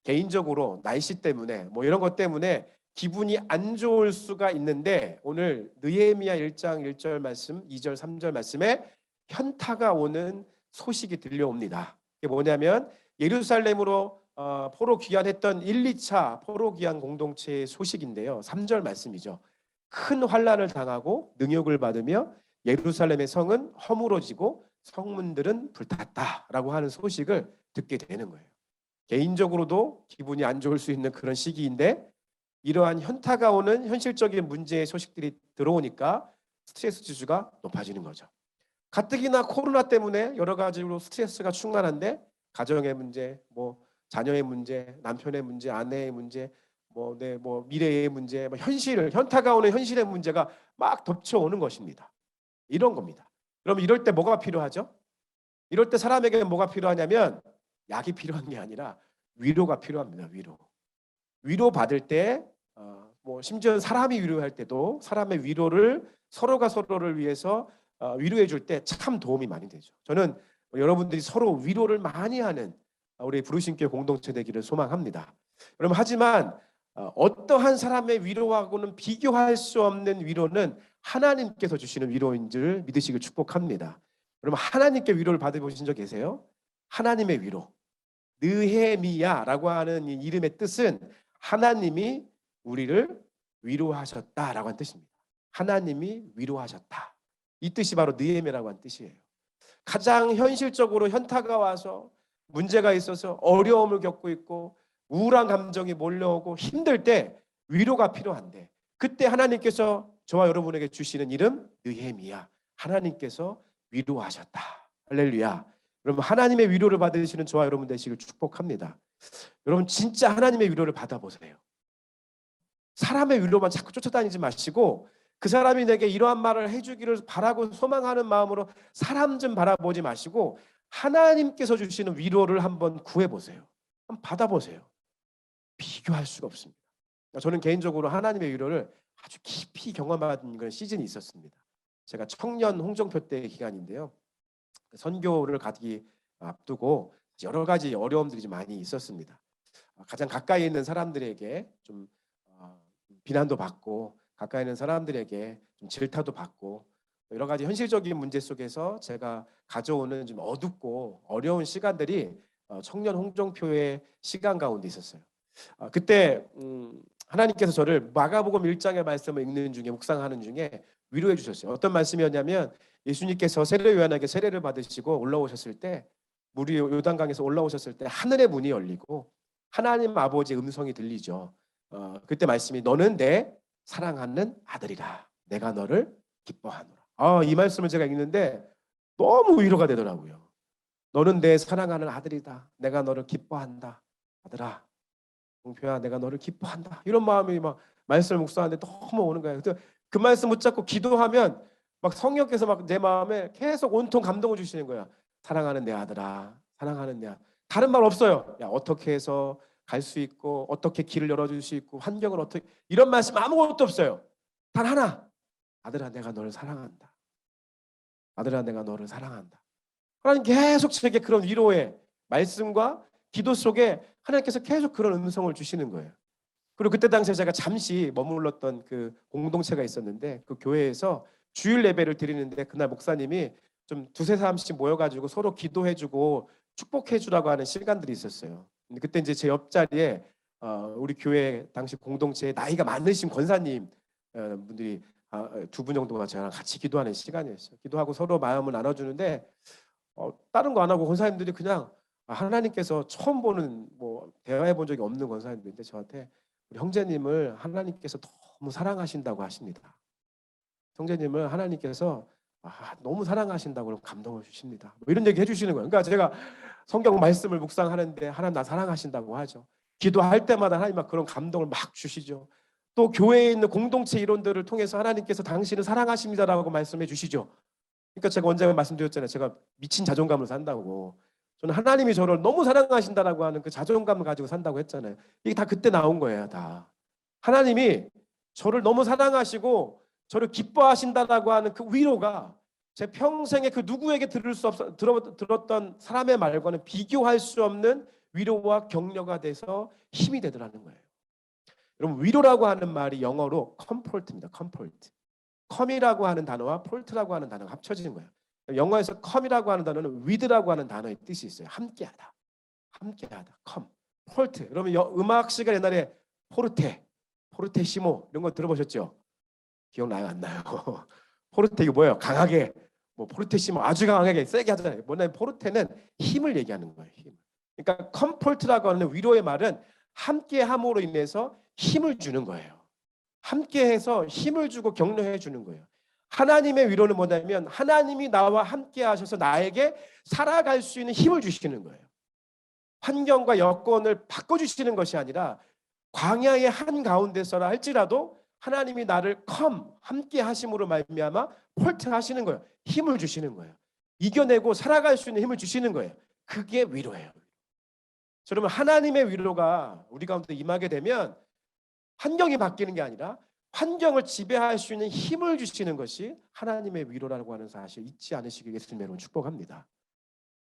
개인적으로 날씨 때문에 이런 것 때문에 기분이 안 좋을 수가 있는데 오늘 느헤미야 1장 1절 말씀 2절 3절 말씀에 현타가 오는 소식이 들려옵니다. 이게 뭐냐면 예루살렘으로 포로 귀환했던 1, 2차 포로 귀환 공동체의 소식인데요. 3절 말씀이죠. 큰 환난을 당하고 능욕을 받으며 예루살렘의 성은 허물어지고 성문들은 불탔다라고 하는 소식을 듣게 되는 거예요. 개인적으로도 기분이 안 좋을 수 있는 그런 시기인데 이러한 현타가 오는 현실적인 문제의 소식들이 들어오니까 스트레스 지수가 높아지는 거죠. 가뜩이나 코로나 때문에 여러 가지로 스트레스가 충만한데 가정의 문제, 자녀의 문제, 남편의 문제, 아내의 문제, 미래의 문제, 현타가 오는 현실의 문제가 막 덮쳐오는 것입니다. 이런 겁니다. 그럼 이럴 때 뭐가 필요하죠? 이럴 때 사람에게 뭐가 필요하냐면 약이 필요한 게 아니라 위로가 필요합니다. 위로 받을 때 심지어 사람이 위로할 때도 사람의 위로를 서로가 서로를 위해서 위로해 줄 때 참 도움이 많이 되죠. 저는 여러분들이 서로 위로를 많이 하는 우리 부르신 교회 공동체 되기를 소망합니다. 여러분, 하지만 어떠한 사람의 위로하고는 비교할 수 없는 위로는 하나님께서 주시는 위로인 줄 믿으시길 축복합니다. 여러분, 하나님께 위로를 받아보신 적 계세요? 하나님의 위로. 느헤미야라고 하는 이 이름의 뜻은 하나님이 우리를 위로하셨다라고 하는 뜻입니다. 하나님이 위로하셨다. 이 뜻이 바로 느헤미야라고 하는 뜻이에요. 가장 현실적으로 현타가 와서 문제가 있어서 어려움을 겪고 있고 우울한 감정이 몰려오고 힘들 때 위로가 필요한데, 그때 하나님께서 저와 여러분에게 주시는 이름 느헤미야. 하나님께서 위로하셨다. 할렐루야. 여러분, 하나님의 위로를 받으시는 저와 여러분 되시길 축복합니다. 여러분, 진짜 하나님의 위로를 받아보세요. 사람의 위로만 자꾸 쫓아다니지 마시고 그 사람이 내게 이러한 말을 해주기를 바라고 소망하는 마음으로 사람 좀 바라보지 마시고 하나님께서 주시는 위로를 한번 구해보세요. 한번 받아보세요. 비교할 수가 없습니다. 저는 개인적으로 하나님의 위로를 아주 깊이 경험한 그런 시즌이 있었습니다. 제가 청년 홍정표 때 기간인데요. 선교를 가기 앞두고 여러 가지 어려움들이 좀 많이 있었습니다. 가장 가까이 있는 사람들에게 좀 비난도 받고, 가까이 있는 사람들에게 좀 질타도 받고, 여러 가지 현실적인 문제 속에서 제가 가져오는 좀 어둡고 어려운 시간들이 청년 홍정표의 시간 가운데 있었어요. 그때 하나님께서 저를 마가복음 1장의 말씀을 읽는 중에, 묵상하는 중에 위로해 주셨어요. 어떤 말씀이었냐면, 예수님께서 세례 요한에게 세례를 받으시고 올라오셨을 때, 물이 요단강에서 올라오셨을 때 하늘의 문이 열리고 하나님 아버지의 음성이 들리죠. 그때 말씀이 너는 내 사랑하는 아들이라, 내가 너를 기뻐하노라. 이 말씀을 제가 읽는데 너무 위로가 되더라고요. 너는 내 사랑하는 아들이다, 내가 너를 기뻐한다. 아들아, 홍표야, 내가 너를 기뻐한다. 이런 마음이 막 말씀을 묵상하는데 너무 오는 거예요. 그 말씀 붙잡고 기도하면 막 성령께서 막 내 마음에 계속 온통 감동을 주시는 거야. 사랑하는 내 아들아, 사랑하는 내 아들. 다른 말 없어요. 야, 어떻게 해서 갈 수 있고, 어떻게 길을 열어줄 수 있고, 환경을 어떻게, 이런 말씀 아무것도 없어요. 단 하나, 아들아, 내가 너를 사랑한다. 아들아, 내가 너를 사랑한다. 하나님 계속 제게 그런 위로의 말씀과 기도 속에 하나님께서 계속 그런 음성을 주시는 거예요. 그리고 그때 당시에 제가 잠시 머물렀던 그 공동체가 있었는데, 그 교회에서 주일 예배를 드리는데 그날 목사님이 좀 두세 사람씩 모여가지고 서로 기도해주고 축복해주라고 하는 시간들이 있었어요. 근데 그때 이제 제 옆자리에 우리 교회 당시 공동체에 나이가 많으신 권사님 분들이 두 분 정도가 저랑 같이 기도하는 시간이었어요. 기도하고 서로 마음을 나눠주는데 다른 거 안 하고 권사님들이 그냥 하나님께서 처음 보는, 뭐 대화해 본 적이 없는 권사님들인데 저한테 우리 형제님을 하나님께서 너무 사랑하신다고 하십니다. 형제님을 하나님께서 너무 사랑하신다고 감동을 주십니다. 뭐 이런 얘기 해주시는 거예요. 그러니까 제가 성경 말씀을 묵상하는데 하나님 나 사랑하신다고 하죠. 기도할 때마다 하나님 막 그런 감동을 막 주시죠. 또 교회에 있는 공동체 이론들을 통해서 하나님께서 당신을 사랑하십니다라고 말씀해 주시죠. 그러니까 제가 언제 말씀드렸잖아요. 제가 미친 자존감을 산다고. 저는 하나님이 저를 너무 사랑하신다라고 하는 그 자존감을 가지고 산다고 했잖아요. 이게 다 그때 나온 거예요. 다 하나님이 저를 너무 사랑하시고 저를 기뻐하신다라고 하는 그 위로가 제 평생에 그 누구에게 들었던 사람의 말과는 비교할 수 없는 위로와 격려가 돼서 힘이 되더라는 거예요. 여러분, 위로라고 하는 말이 영어로 comfort입니다. comfort. come이라고 하는 단어와 port라고 하는 단어가 합쳐진 거예요. 영어에서 come이라고 하는 단어는 with라고 하는 단어의 뜻이 있어요. 함께하다. 함께하다. come. port. 여러분 음악 시간 옛날에 포르테시모 이런 거 들어보셨죠? 기억나요? 안 나요? 포르테 이거 뭐예요? 강하게, 뭐 포르테시모 아주 강하게 세게 하잖아요. 뭐냐면 포르테는 힘을 얘기하는 거예요. 힘. 그러니까 컴포트라고 하는 위로의 말은 함께함으로 인해서 힘을 주는 거예요. 함께해서 힘을 주고 격려해 주는 거예요. 하나님의 위로는 뭐냐면 하나님이 나와 함께 하셔서 나에게 살아갈 수 있는 힘을 주시는 거예요. 환경과 여건을 바꿔주시는 것이 아니라 광야의 한가운데서라 할지라도 하나님이 나를 함께 하심으로 말미암아 폴트 하시는 거예요. 힘을 주시는 거예요. 이겨내고 살아갈 수 있는 힘을 주시는 거예요. 그게 위로예요. 여러분, 하나님의 위로가 우리 가운데 임하게 되면 환경이 바뀌는 게 아니라 환경을 지배할 수 있는 힘을 주시는 것이 하나님의 위로라고 하는 사실 잊지 않으시길 예수님 여러분 축복합니다.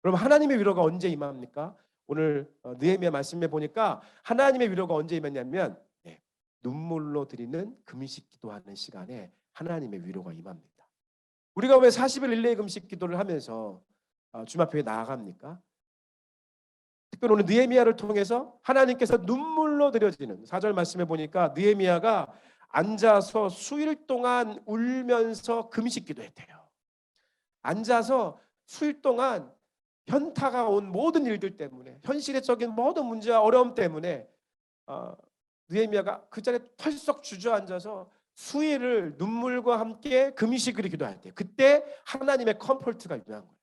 여러분, 하나님의 위로가 언제 임합니까? 오늘 느헤미야 말씀에 보니까 하나님의 위로가 언제 임했냐면 눈물로 드리는 금식 기도하는 시간에 하나님의 위로가 임합니다. 우리가 왜 40일 릴레이 금식 기도를 하면서 주님 앞에 나아갑니까? 특별히 오늘 느헤미야를 통해서 하나님께서 눈물로 드려지는 4절 말씀에 보니까 느헤미야가 앉아서 수일 동안 울면서 금식 기도했대요. 앉아서 수일 동안 현타가 온 모든 일들 때문에, 현실적인 모든 문제와 어려움 때문에 느헤미야가 그 자리에 털썩 주저앉아서 수일을 눈물과 함께 금식을 기도할 때, 그때 하나님의 컴포트가 임한 거예요.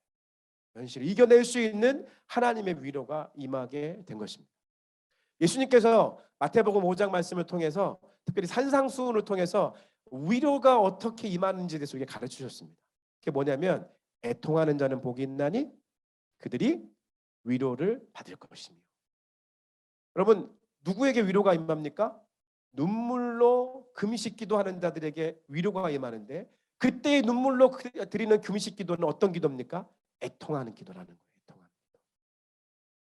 현실을 이겨낼 수 있는 하나님의 위로가 임하게 된 것입니다. 예수님께서 마태복음 5장 말씀을 통해서, 특별히 산상수훈을 통해서 위로가 어떻게 임하는지에 대해서 우리에게 가르치셨습니다. 그게 뭐냐면 애통하는 자는 복이 있나니 그들이 위로를 받을 것이며. 여러분, 누구에게 위로가 임합니까? 눈물로 금식 기도하는 자들에게 위로가 임하는데, 그때의 눈물로 드리는 금식 기도는 어떤 기도입니까? 애통하는 기도라는 거예요. 애통하는 기도.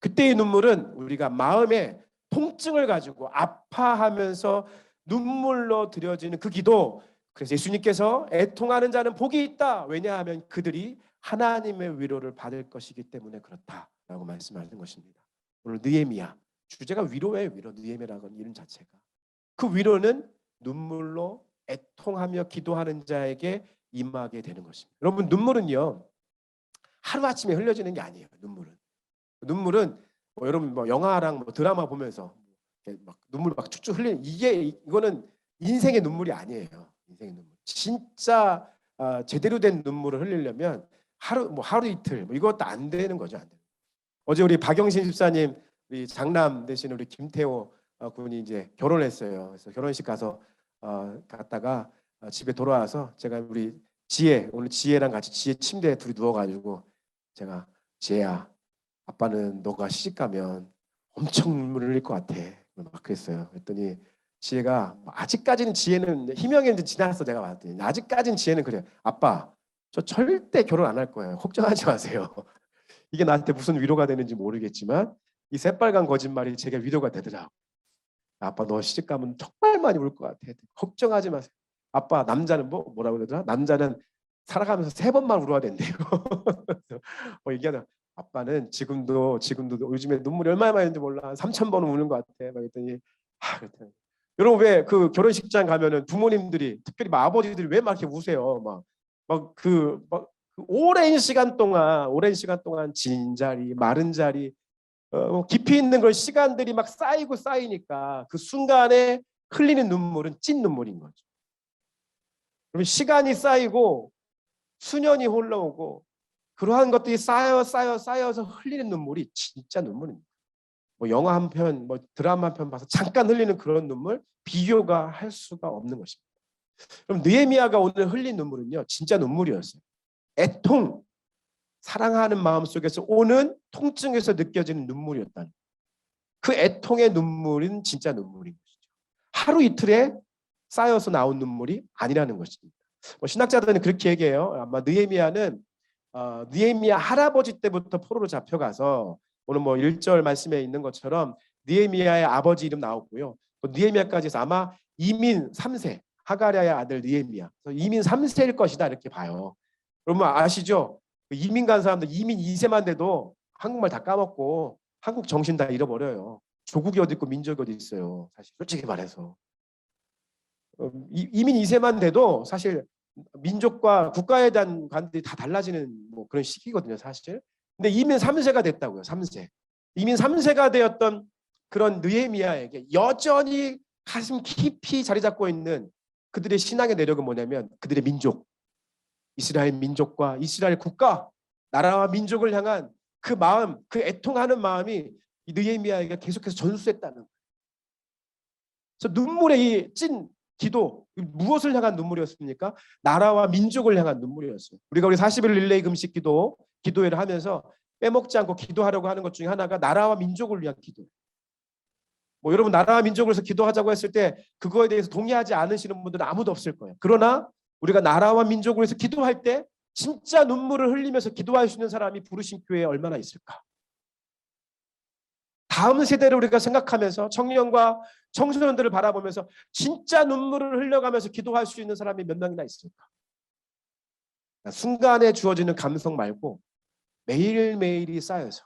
그때의 눈물은 우리가 마음에 통증을 가지고 아파하면서 눈물로 드려지는 그 기도. 그래서 예수님께서 애통하는 자는 복이 있다. 왜냐하면 그들이 하나님의 위로를 받을 것이기 때문에 그렇다라고 말씀하는 것입니다. 오늘 느헤미야, 주제가 위로예요. 위로. 느헤미야라는 이름 자체가. 그 위로는 눈물로 애통하며 기도하는 자에게 임하게 되는 것입니다. 여러분, 눈물은요 하루아침에 흘려지는 게 아니에요. 눈물은 여러분 영화랑 드라마 보면서 막 눈물 막 쭉쭉 흘리는, 이거는 인생의 눈물이 아니에요. 인생의 눈물. 진짜 제대로 된 눈물을 흘리려면 하루 이틀 이것도 안 되는 거죠. 안 돼요. 어제 우리 박영신 집사님, 우리 장남 되신 우리 김태호 군이 이제 결혼했어요. 그래서 결혼식 가서 갔다가 집에 돌아와서 제가 우리 오늘 지혜랑 같이 지혜 침대에 둘이 누워가지고 제가, 지혜야, 아빠는 너가 시집 가면 엄청 눈물 흘릴 것 같아. 막 그랬어요. 그랬더니 지혜가, 아직까지는 지혜는 희명이 지났어. 제가 봤더니 아직까지는 지혜는 그래요. 아빠, 저 절대 결혼 안 할 거예요. 걱정하지 마세요. 이게 나한테 무슨 위로가 되는지 모르겠지만 이 새빨간 거짓말이 제게 위로가 되더라고. 아빠, 너 시집 가면 정말 많이 울 것 같아. 걱정하지 마세요. 아빠, 남자는 뭐라고 그러더라? 남자는 살아가면서 3번만 울어야 된대요. 얘기하다. 아빠는 지금도 요즘에 눈물이 얼마나 많이 있는지 몰라. 3,000번은 우는 것 같아. 막 그랬더니 그랬더니 여러분, 왜 그 결혼식장 가면은 부모님들이, 특별히 아버지들이 왜 막 이렇게 우세요? 그 오랜 시간 동안 진 자리, 마른 자리, 깊이 있는 걸 시간들이 막 쌓이니까 그 순간에 흘리는 눈물은 찐 눈물인 거죠. 그러면 시간이 쌓이고 수년이 흘러오고 그러한 것들이 쌓여서 흘리는 눈물이 진짜 눈물입니다. 영화 한 편, 드라마 한 편 봐서 잠깐 흘리는 그런 눈물, 비교가 할 수가 없는 것입니다. 그럼 느헤미야가 오늘 흘린 눈물은요, 진짜 눈물이었어요. 애통, 사랑하는 마음 속에서 오는 통증에서 느껴지는 눈물이었다는, 그 애통의 눈물은 진짜 눈물인 것이죠. 하루 이틀에 쌓여서 나온 눈물이 아니라는 것입니다. 신학자들은 그렇게 얘기해요. 아마 느헤미야는 느헤미야 할아버지 때부터 포로로 잡혀가서, 오늘 1절 말씀에 있는 것처럼 느헤미야의 아버지 이름 나왔고요. 느헤미야까지 해서 아마 이민 3세, 하가랴의 아들 느헤미야, 이민 3세일 것이다 이렇게 봐요. 여러분 아시죠? 이민 간 사람들 이민 2세만 돼도 한국말 다 까먹고 한국 정신 다 잃어버려요. 조국이 어디 있고 민족이 어디 있어요. 사실 솔직히 말해서 이민 2세만 돼도 사실 민족과 국가에 대한 관들이 다 달라지는 그런 시기거든요, 사실. 근데 이민 3세가 됐다고요. 3세. 이민 3세가 되었던 그런 느헤미야에게 여전히 가슴 깊이 자리 잡고 있는 그들의 신앙의 내력은 뭐냐면, 그들의 민족, 이스라엘 민족과 이스라엘 국가, 나라와 민족을 향한 그 마음, 그 애통하는 마음이 이 느헤미야에게 계속해서 전수했다는 거예요. 그래서 눈물의 이 찐 기도, 무엇을 향한 눈물이었습니까? 나라와 민족을 향한 눈물이었어요. 우리가 40일 릴레이 금식 기도회를 하면서 빼먹지 않고 기도하려고 하는 것 중에 하나가 나라와 민족을 위한 기도예요. 여러분, 나라와 민족을 위해서 기도하자고 했을 때 그거에 대해서 동의하지 않으시는 분들은 아무도 없을 거예요. 그러나 우리가 나라와 민족을 위해서 기도할 때 진짜 눈물을 흘리면서 기도할 수 있는 사람이 부르신 교회에 얼마나 있을까? 다음 세대를 우리가 생각하면서 청년과 청소년들을 바라보면서 진짜 눈물을 흘려가면서 기도할 수 있는 사람이 몇 명이나 있을까? 순간에 주어지는 감성 말고 매일매일이 쌓여서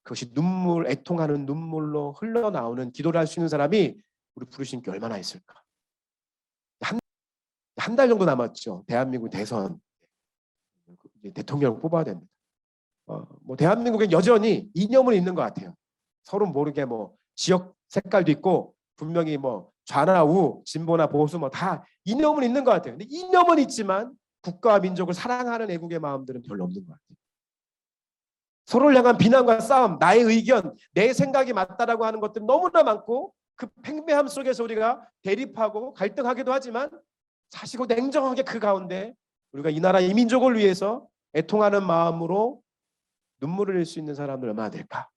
그것이 눈물, 애통하는 눈물로 흘러나오는 기도를 할 수 있는 사람이 우리 부르신 게 얼마나 있을까? 한 달 정도 남았죠. 대한민국 대선 이제 대통령을 뽑아야 됩니다. 뭐 대한민국엔 여전히 이념은 있는 것 같아요. 서로 모르게 뭐 지역 색깔도 있고 분명히 뭐 좌나 우, 진보나 보수 뭐 다 이념은 있는 것 같아요. 근데 이념은 있지만 국가와 민족을 사랑하는 애국의 마음들은 별로 없는 것 같아요. 서로를 향한 비난과 싸움, 나의 의견, 내 생각이 맞다라고 하는 것들 너무나 많고 그 팽배함 속에서 우리가 대립하고 갈등하기도 하지만 사실 냉정하게 그 가운데 우리가 이 나라 이 민족을 위해서 애통하는 마음으로 눈물을 흘릴 수 있는 사람들 얼마나 될까?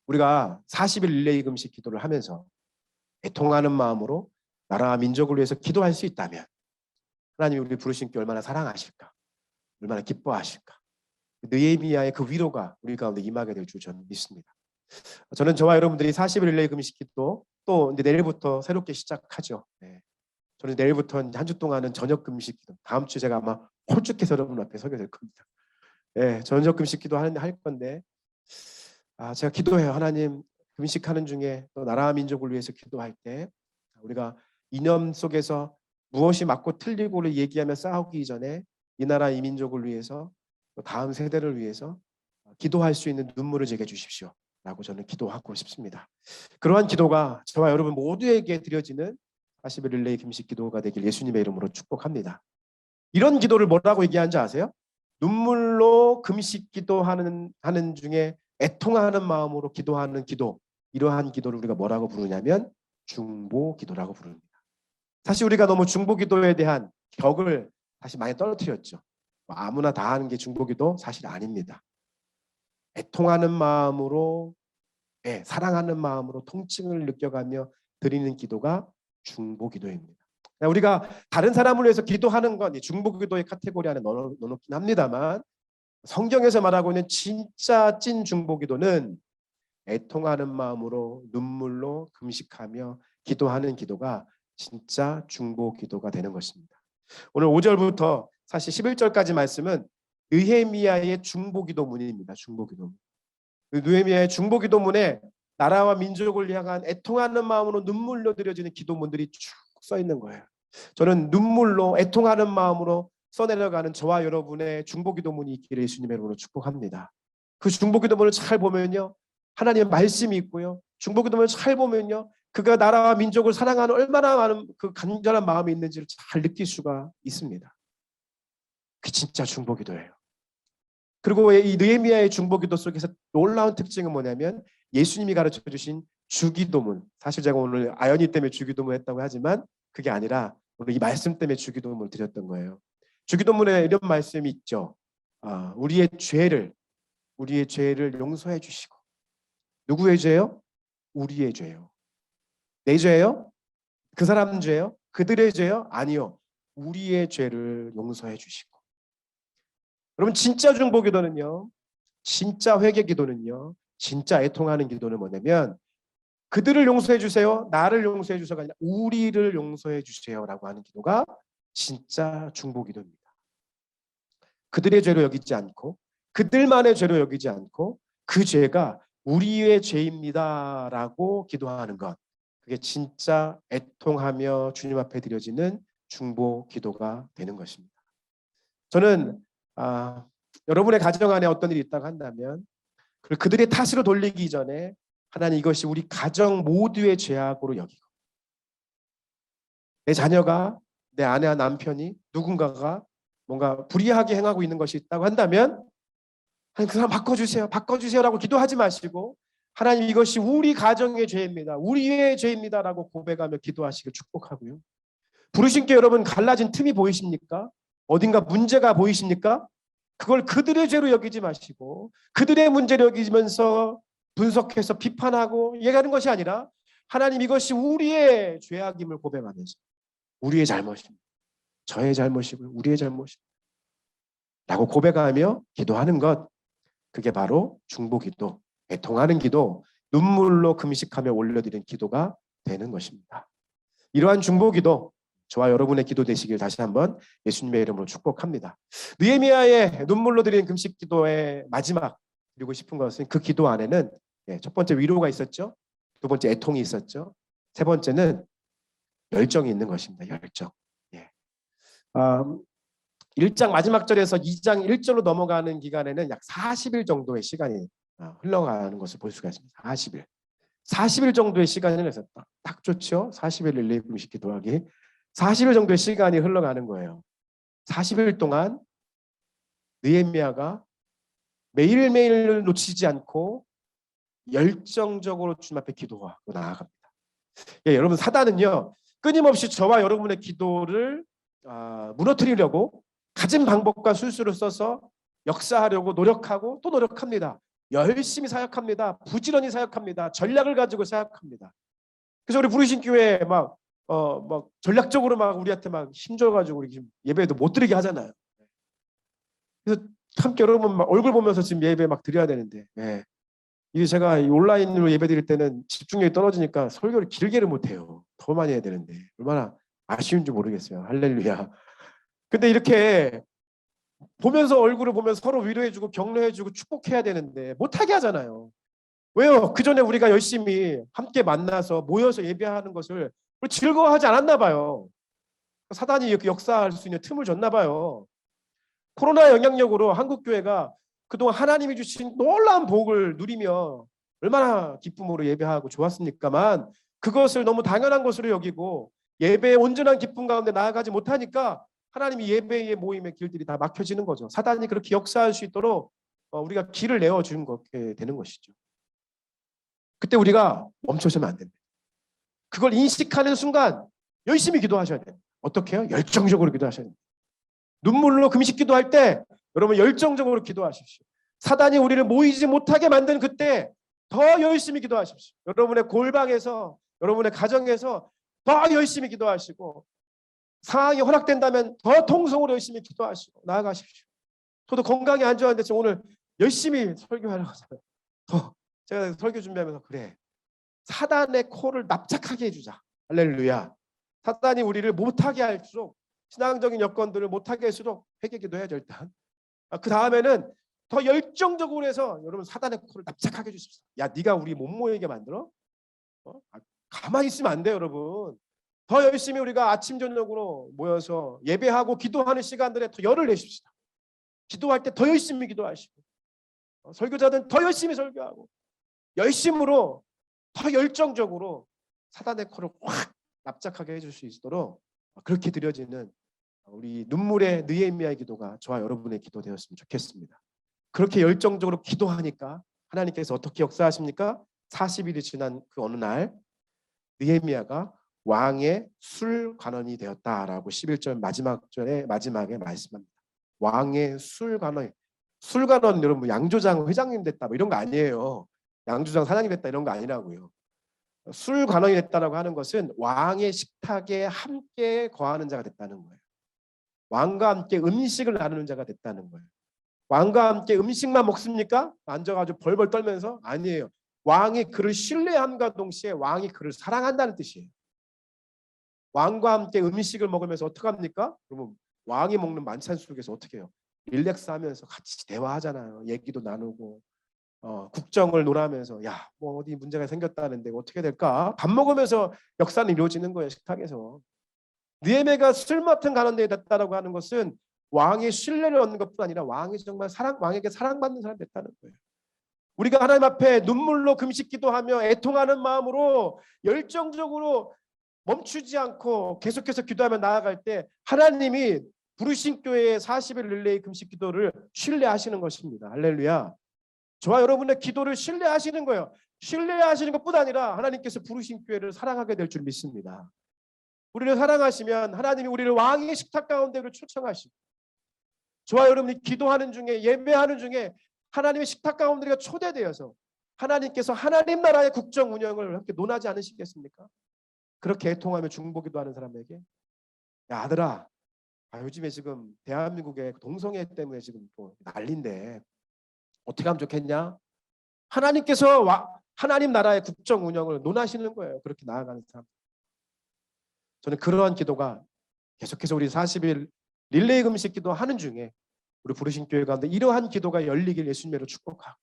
우리가 40일 릴레이 금식 기도를 하면서 애통하는 마음으로 나라와 민족을 위해서 기도할 수 있다면 하나님이 우리 부르신 게 얼마나 사랑하실까? 얼마나 기뻐하실까? 느헤미야의 그 위로가 우리 가운데 임하게 될 줄 저는 믿습니다. 저는 저와 여러분들이 40일 릴레이 금식 기도 또 이제 내일부터 새롭게 시작하죠. 네. 저는 내일부터 한 주 동안은 저녁 금식 기도. 다음 주 제가 아마 홀쭉해서 여러분 앞에 서게 될 겁니다. 네, 저녁 금식 기도 할 건데 제가 기도해요. 하나님 금식하는 중에 또 나라와 민족을 위해서 기도할 때 우리가 이념 속에서 무엇이 맞고 틀리고를 얘기하며 싸우기 전에 이 나라 이 민족을 위해서 또 다음 세대를 위해서 기도할 수 있는 눈물을 제게 주십시오 라고 저는 기도하고 싶습니다. 그러한 기도가 저와 여러분 모두에게 드려지는 40일 릴레이 금식 기도가 되길 예수님의 이름으로 축복합니다. 이런 기도를 뭐라고 얘기하는지 아세요? 눈물로 금식 기도하는 중에 애통하는 마음으로 기도하는 기도, 이러한 기도를 우리가 뭐라고 부르냐면 중보 기도라고 부릅니다. 사실 우리가 너무 중보 기도에 대한 격을 다시 많이 떨어뜨렸죠. 아무나 다 하는 게 중보 기도 사실 아닙니다. 애통하는 마음으로, 사랑하는 마음으로 통증을 느껴가며 드리는 기도가 중보 기도입니다. 우리가 다른 사람을 위해서 기도하는 건 중보 기도의 카테고리 안에 넣어놓긴 합니다만 성경에서 말하고 있는 진짜 찐 중보 기도는 애통하는 마음으로 눈물로 금식하며 기도하는 기도가 진짜 중보 기도가 되는 것입니다. 오늘 5절부터 사실 11절까지 말씀은 느헤미야의 중보 기도문입니다. 중보 기도문. 느헤미야의 중보 기도문에 나라와 민족을 향한 애통하는 마음으로 눈물로 드려지는 기도문들이 쭉 써 있는 거예요. 저는 눈물로 애통하는 마음으로 써내려가는 저와 여러분의 중보 기도문이 있기를 예수님의 이름으로 축복합니다. 그 중보 기도문을 잘 보면요, 하나님의 말씀이 있고요. 중보 기도문을 잘 보면요, 그가 나라와 민족을 사랑하는 얼마나 많은 그 간절한 마음이 있는지를 잘 느낄 수가 있습니다. 그게 진짜 중보 기도예요. 그리고 이 느헤미야의 중보 기도 속에서 놀라운 특징은 뭐냐면 예수님이 가르쳐 주신 주기도문. 사실 제가 오늘 아연이 때문에 주기도문 했다고 하지만 그게 아니라 오늘 이 말씀 때문에 주기도문을 드렸던 거예요. 주기도문에 이런 말씀이 있죠. 우리의 죄를 용서해 주시고. 누구의 죄요? 우리의 죄요. 내 죄요? 그 사람 죄요? 그들의 죄요? 아니요. 우리의 죄를 용서해 주시고. 여러분 진짜 중보 기도는요, 진짜 회개 기도는요, 진짜 애통하는 기도는 뭐냐면 그들을 용서해 주세요, 나를 용서해 주세요가 아니라 우리를 용서해 주세요라고 하는 기도가 진짜 중보 기도입니다. 그들의 죄로 여기지 않고 그들만의 죄로 여기지 않고 그 죄가 우리의 죄입니다라고 기도하는 것, 그게 진짜 애통하며 주님 앞에 드려지는 중보 기도가 되는 것입니다. 저는 여러분의 가정 안에 어떤 일이 있다고 한다면 그들의 탓으로 돌리기 전에 하나님 이것이 우리 가정 모두의 죄악으로 여기고 내 자녀가, 내 아내와 남편이 누군가가 뭔가 불의하게 행하고 있는 것이 있다고 한다면 하나님 그 사람 바꿔주세요라고 기도하지 마시고 하나님 이것이 우리 가정의 죄입니다, 우리의 죄입니다라고 고백하며 기도하시길 축복하고요. 부르신 게 여러분 갈라진 틈이 보이십니까? 어딘가 문제가 보이십니까? 그걸 그들의 죄로 여기지 마시고 그들의 문제로 여기면서 분석해서 비판하고 얘기하는 것이 아니라 하나님 이것이 우리의 죄악임을 고백하면서 우리의 잘못입니다, 저의 잘못이고요, 우리의 잘못입니다 라고 고백하며 기도하는 것, 그게 바로 중보 기도, 애통하는 기도, 눈물로 금식하며 올려드린 기도가 되는 것입니다. 이러한 중보기도 저와 여러분의 기도 되시길 다시 한번 예수님의 이름으로 축복합니다. 느헤미야의 눈물로 드린 금식기도의 마지막 드리고 싶은 것은 그 기도 안에는 첫 번째 위로가 있었죠. 두 번째 애통이 있었죠. 세 번째는 열정이 있는 것입니다. 열정. 1장 마지막 절에서 2장 1절로 넘어가는 기간에는 약 40일 정도의 시간이 흘러가는 것을 볼 수가 있습니다. 40일 정도의 시간이 흘러서 딱 좋죠. 40일 릴레이 금식 기도하기. 40일 정도의 시간이 흘러가는 거예요. 40일 동안 느헤미야가 매일매일 놓치지 않고 열정적으로 주님 앞에 기도하고 나아갑니다. 여러분, 사단은요 끊임없이 저와 여러분의 기도를 무너뜨리려고 가진 방법과 술수를 써서 역사하려고 노력하고 또 노력합니다. 열심히 사역합니다. 부지런히 사역합니다. 전략을 가지고 사역합니다. 그래서 우리 부르신 교회 막 전략적으로 막 우리한테 막 힘줘가지고 우리 지금 예배도 못 드리게 하잖아요. 그래서 함께 여러분 막 얼굴 보면서 지금 예배 막 드려야 되는데, 이게 제가 온라인으로 예배 드릴 때는 집중력이 떨어지니까 설교를 길게를 못 해요. 더 많이 해야 되는데 얼마나 아쉬운지 모르겠어요. 할렐루야. 근데 이렇게 보면서 얼굴을 보면서 서로 위로해주고 격려해주고 축복해야 되는데 못하게 하잖아요. 왜요? 그 전에 우리가 열심히 함께 만나서 모여서 예배하는 것을 즐거워하지 않았나 봐요. 사단이 이렇게 역사할 수 있는 틈을 줬나 봐요. 코로나 영향력으로 한국교회가 그동안 하나님이 주신 놀라운 복을 누리며 얼마나 기쁨으로 예배하고 좋았습니까만 그것을 너무 당연한 것으로 여기고 예배의 온전한 기쁨 가운데 나아가지 못하니까 하나님이 예배의 모임의 길들이 다 막혀지는 거죠. 사단이 그렇게 역사할 수 있도록 우리가 길을 내어주는 것게 되는 것이죠. 그때 우리가 멈춰서면 안 됩니다. 그걸 인식하는 순간 열심히 기도하셔야 돼요. 어떻게 해요? 열정적으로 기도하셔야 됩니다. 눈물로 금식 기도할 때 여러분 열정적으로 기도하십시오. 사단이 우리를 모이지 못하게 만든 그때 더 열심히 기도하십시오. 여러분의 골방에서 여러분의 가정에서 더 열심히 기도하시고 상황이 허락된다면 더 통성으로 열심히 기도하시고 나아가십시오. 저도 건강이 안 좋았는데 지금 오늘 열심히 설교하려고 하잖아요. 제가 설교 준비하면서 그래, 사단의 코를 납작하게 해주자. 할렐루야. 사단이 우리를 못하게 할수록 신앙적인 여건들을 못하게 할수록 회개기도 해야죠. 일단 그 다음에는 더 열정적으로 해서 여러분 사단의 코를 납작하게 해주십시오. 야, 네가 우리 못 모이게 만들어? 가만히 있으면 안 돼요. 여러분 더 열심히 우리가 아침 저녁으로 모여서 예배하고 기도하는 시간들에 더 열을 내십시다. 기도할 때 더 열심히 기도하시고 설교자들은 더 열심히 설교하고 열심으로 더 열정적으로 사단의 코를 확 납작하게 해줄 수 있도록 그렇게 드려지는 우리 눈물의 느헤미야의 기도가 저와 여러분의 기도 되었으면 좋겠습니다. 그렇게 열정적으로 기도하니까 하나님께서 어떻게 역사하십니까? 40일이 지난 그 어느 날 느헤미야가 왕의 술관원이 되었다라고 11절 마지막에 말씀합니다. 왕의 술관원. 술관원 여러분 양조장 회장님 됐다 뭐 이런 거 아니에요. 양조장 사장님 됐다 이런 거 아니라고요. 술관원이 됐다라고 하는 것은 왕의 식탁에 함께 거하는 자가 됐다는 거예요. 왕과 함께 음식을 나누는 자가 됐다는 거예요. 왕과 함께 음식만 먹습니까? 앉아가지고 벌벌 떨면서? 아니에요. 왕이 그를 신뢰함과 동시에 왕이 그를 사랑한다는 뜻이에요. 왕과 함께 음식을 먹으면서 어떻게 합니까? 여러분 왕이 먹는 만찬 속에서 어떻게 해요? 릴렉스하면서 같이 대화하잖아요. 얘기도 나누고 국정을 논하면서 야, 뭐 어디 문제가 생겼다는데 어떻게 될까? 밥 먹으면서 역사는 이루어지는 거예요. 식탁에서. 느헤미야가 술 맡은 가난대에 됐다라고 하는 것은 왕의 신뢰를 얻는 것뿐 아니라 왕이 정말 왕에게 사랑받는 사람이 됐다는 거예요. 우리가 하나님 앞에 눈물로 금식 기도하며 애통하는 마음으로 열정적으로 멈추지 않고 계속해서 기도하며 나아갈 때 하나님이 부르신 교회의 40일 릴레이 금식 기도를 신뢰하시는 것입니다. 할렐루야. 저와 여러분의 기도를 신뢰하시는 거예요. 신뢰하시는 것뿐 아니라 하나님께서 부르신 교회를 사랑하게 될 줄 믿습니다. 우리를 사랑하시면 하나님이 우리를 왕의 식탁 가운데로 초청하시고 저와 여러분이 기도하는 중에 예배하는 중에 하나님의 식탁 가운데가 초대되어서 하나님께서 하나님 나라의 국정 운영을 함께 논하지 않으시겠습니까? 그렇게 애통하며 중보기도 하는 사람에게 야 아들아, 요즘에 지금 대한민국의 동성애 때문에 지금 또 난리인데 어떻게 하면 좋겠냐? 하나님께서 하나님 나라의 국정 운영을 논하시는 거예요. 그렇게 나아가는 사람. 저는 그러한 기도가 계속해서 우리 40일 릴레이 금식 기도 하는 중에 우리 부르신 교회 가운데 이러한 기도가 열리길 예수님으로 축복하고,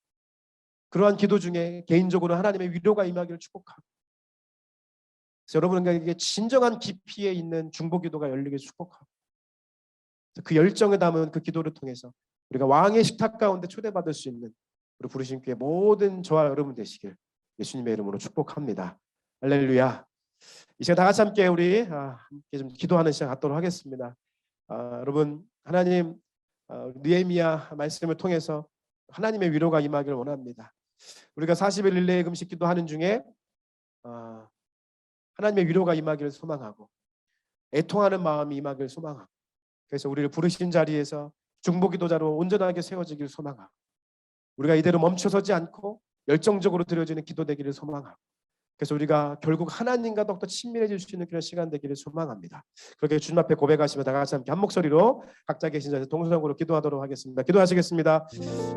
그러한 기도 중에 개인적으로 하나님의 위로가 임하기를 축복하고, 그래서 여러분에게 진정한 깊이에 있는 중보 기도가 열리길 축복하고, 그 열정에 담은 그 기도를 통해서 우리가 왕의 식탁 가운데 초대받을 수 있는 우리 부르신 교회 모든 저와 여러분 되시길 예수님의 이름으로 축복합니다. 할렐루야. 이 시간 다 같이 함께 우리 함께 좀 기도하는 시간 갖도록 하겠습니다. 여러분, 하나님 느헤미야 말씀을 통해서 하나님의 위로가 임하기를 원합니다. 우리가 40일 릴레이 금식 기도하는 중에 하나님의 위로가 임하기를 소망하고 애통하는 마음이 임하기를 소망하고, 그래서 우리를 부르신 자리에서 중보기도자로 온전하게 세워지기를 소망하고, 우리가 이대로 멈춰서지 않고 열정적으로 드려지는 기도 되기를 소망하고, 그래서 우리가 결국 하나님과 더욱더 친밀해질 수 있는 그런 시간 되기를 소망합니다. 그렇게 주님 앞에 고백하시며 다 같이 함께 한 목소리로 각자 계신 자리에서 동성으로 기도하도록 하겠습니다. 기도하시겠습니다.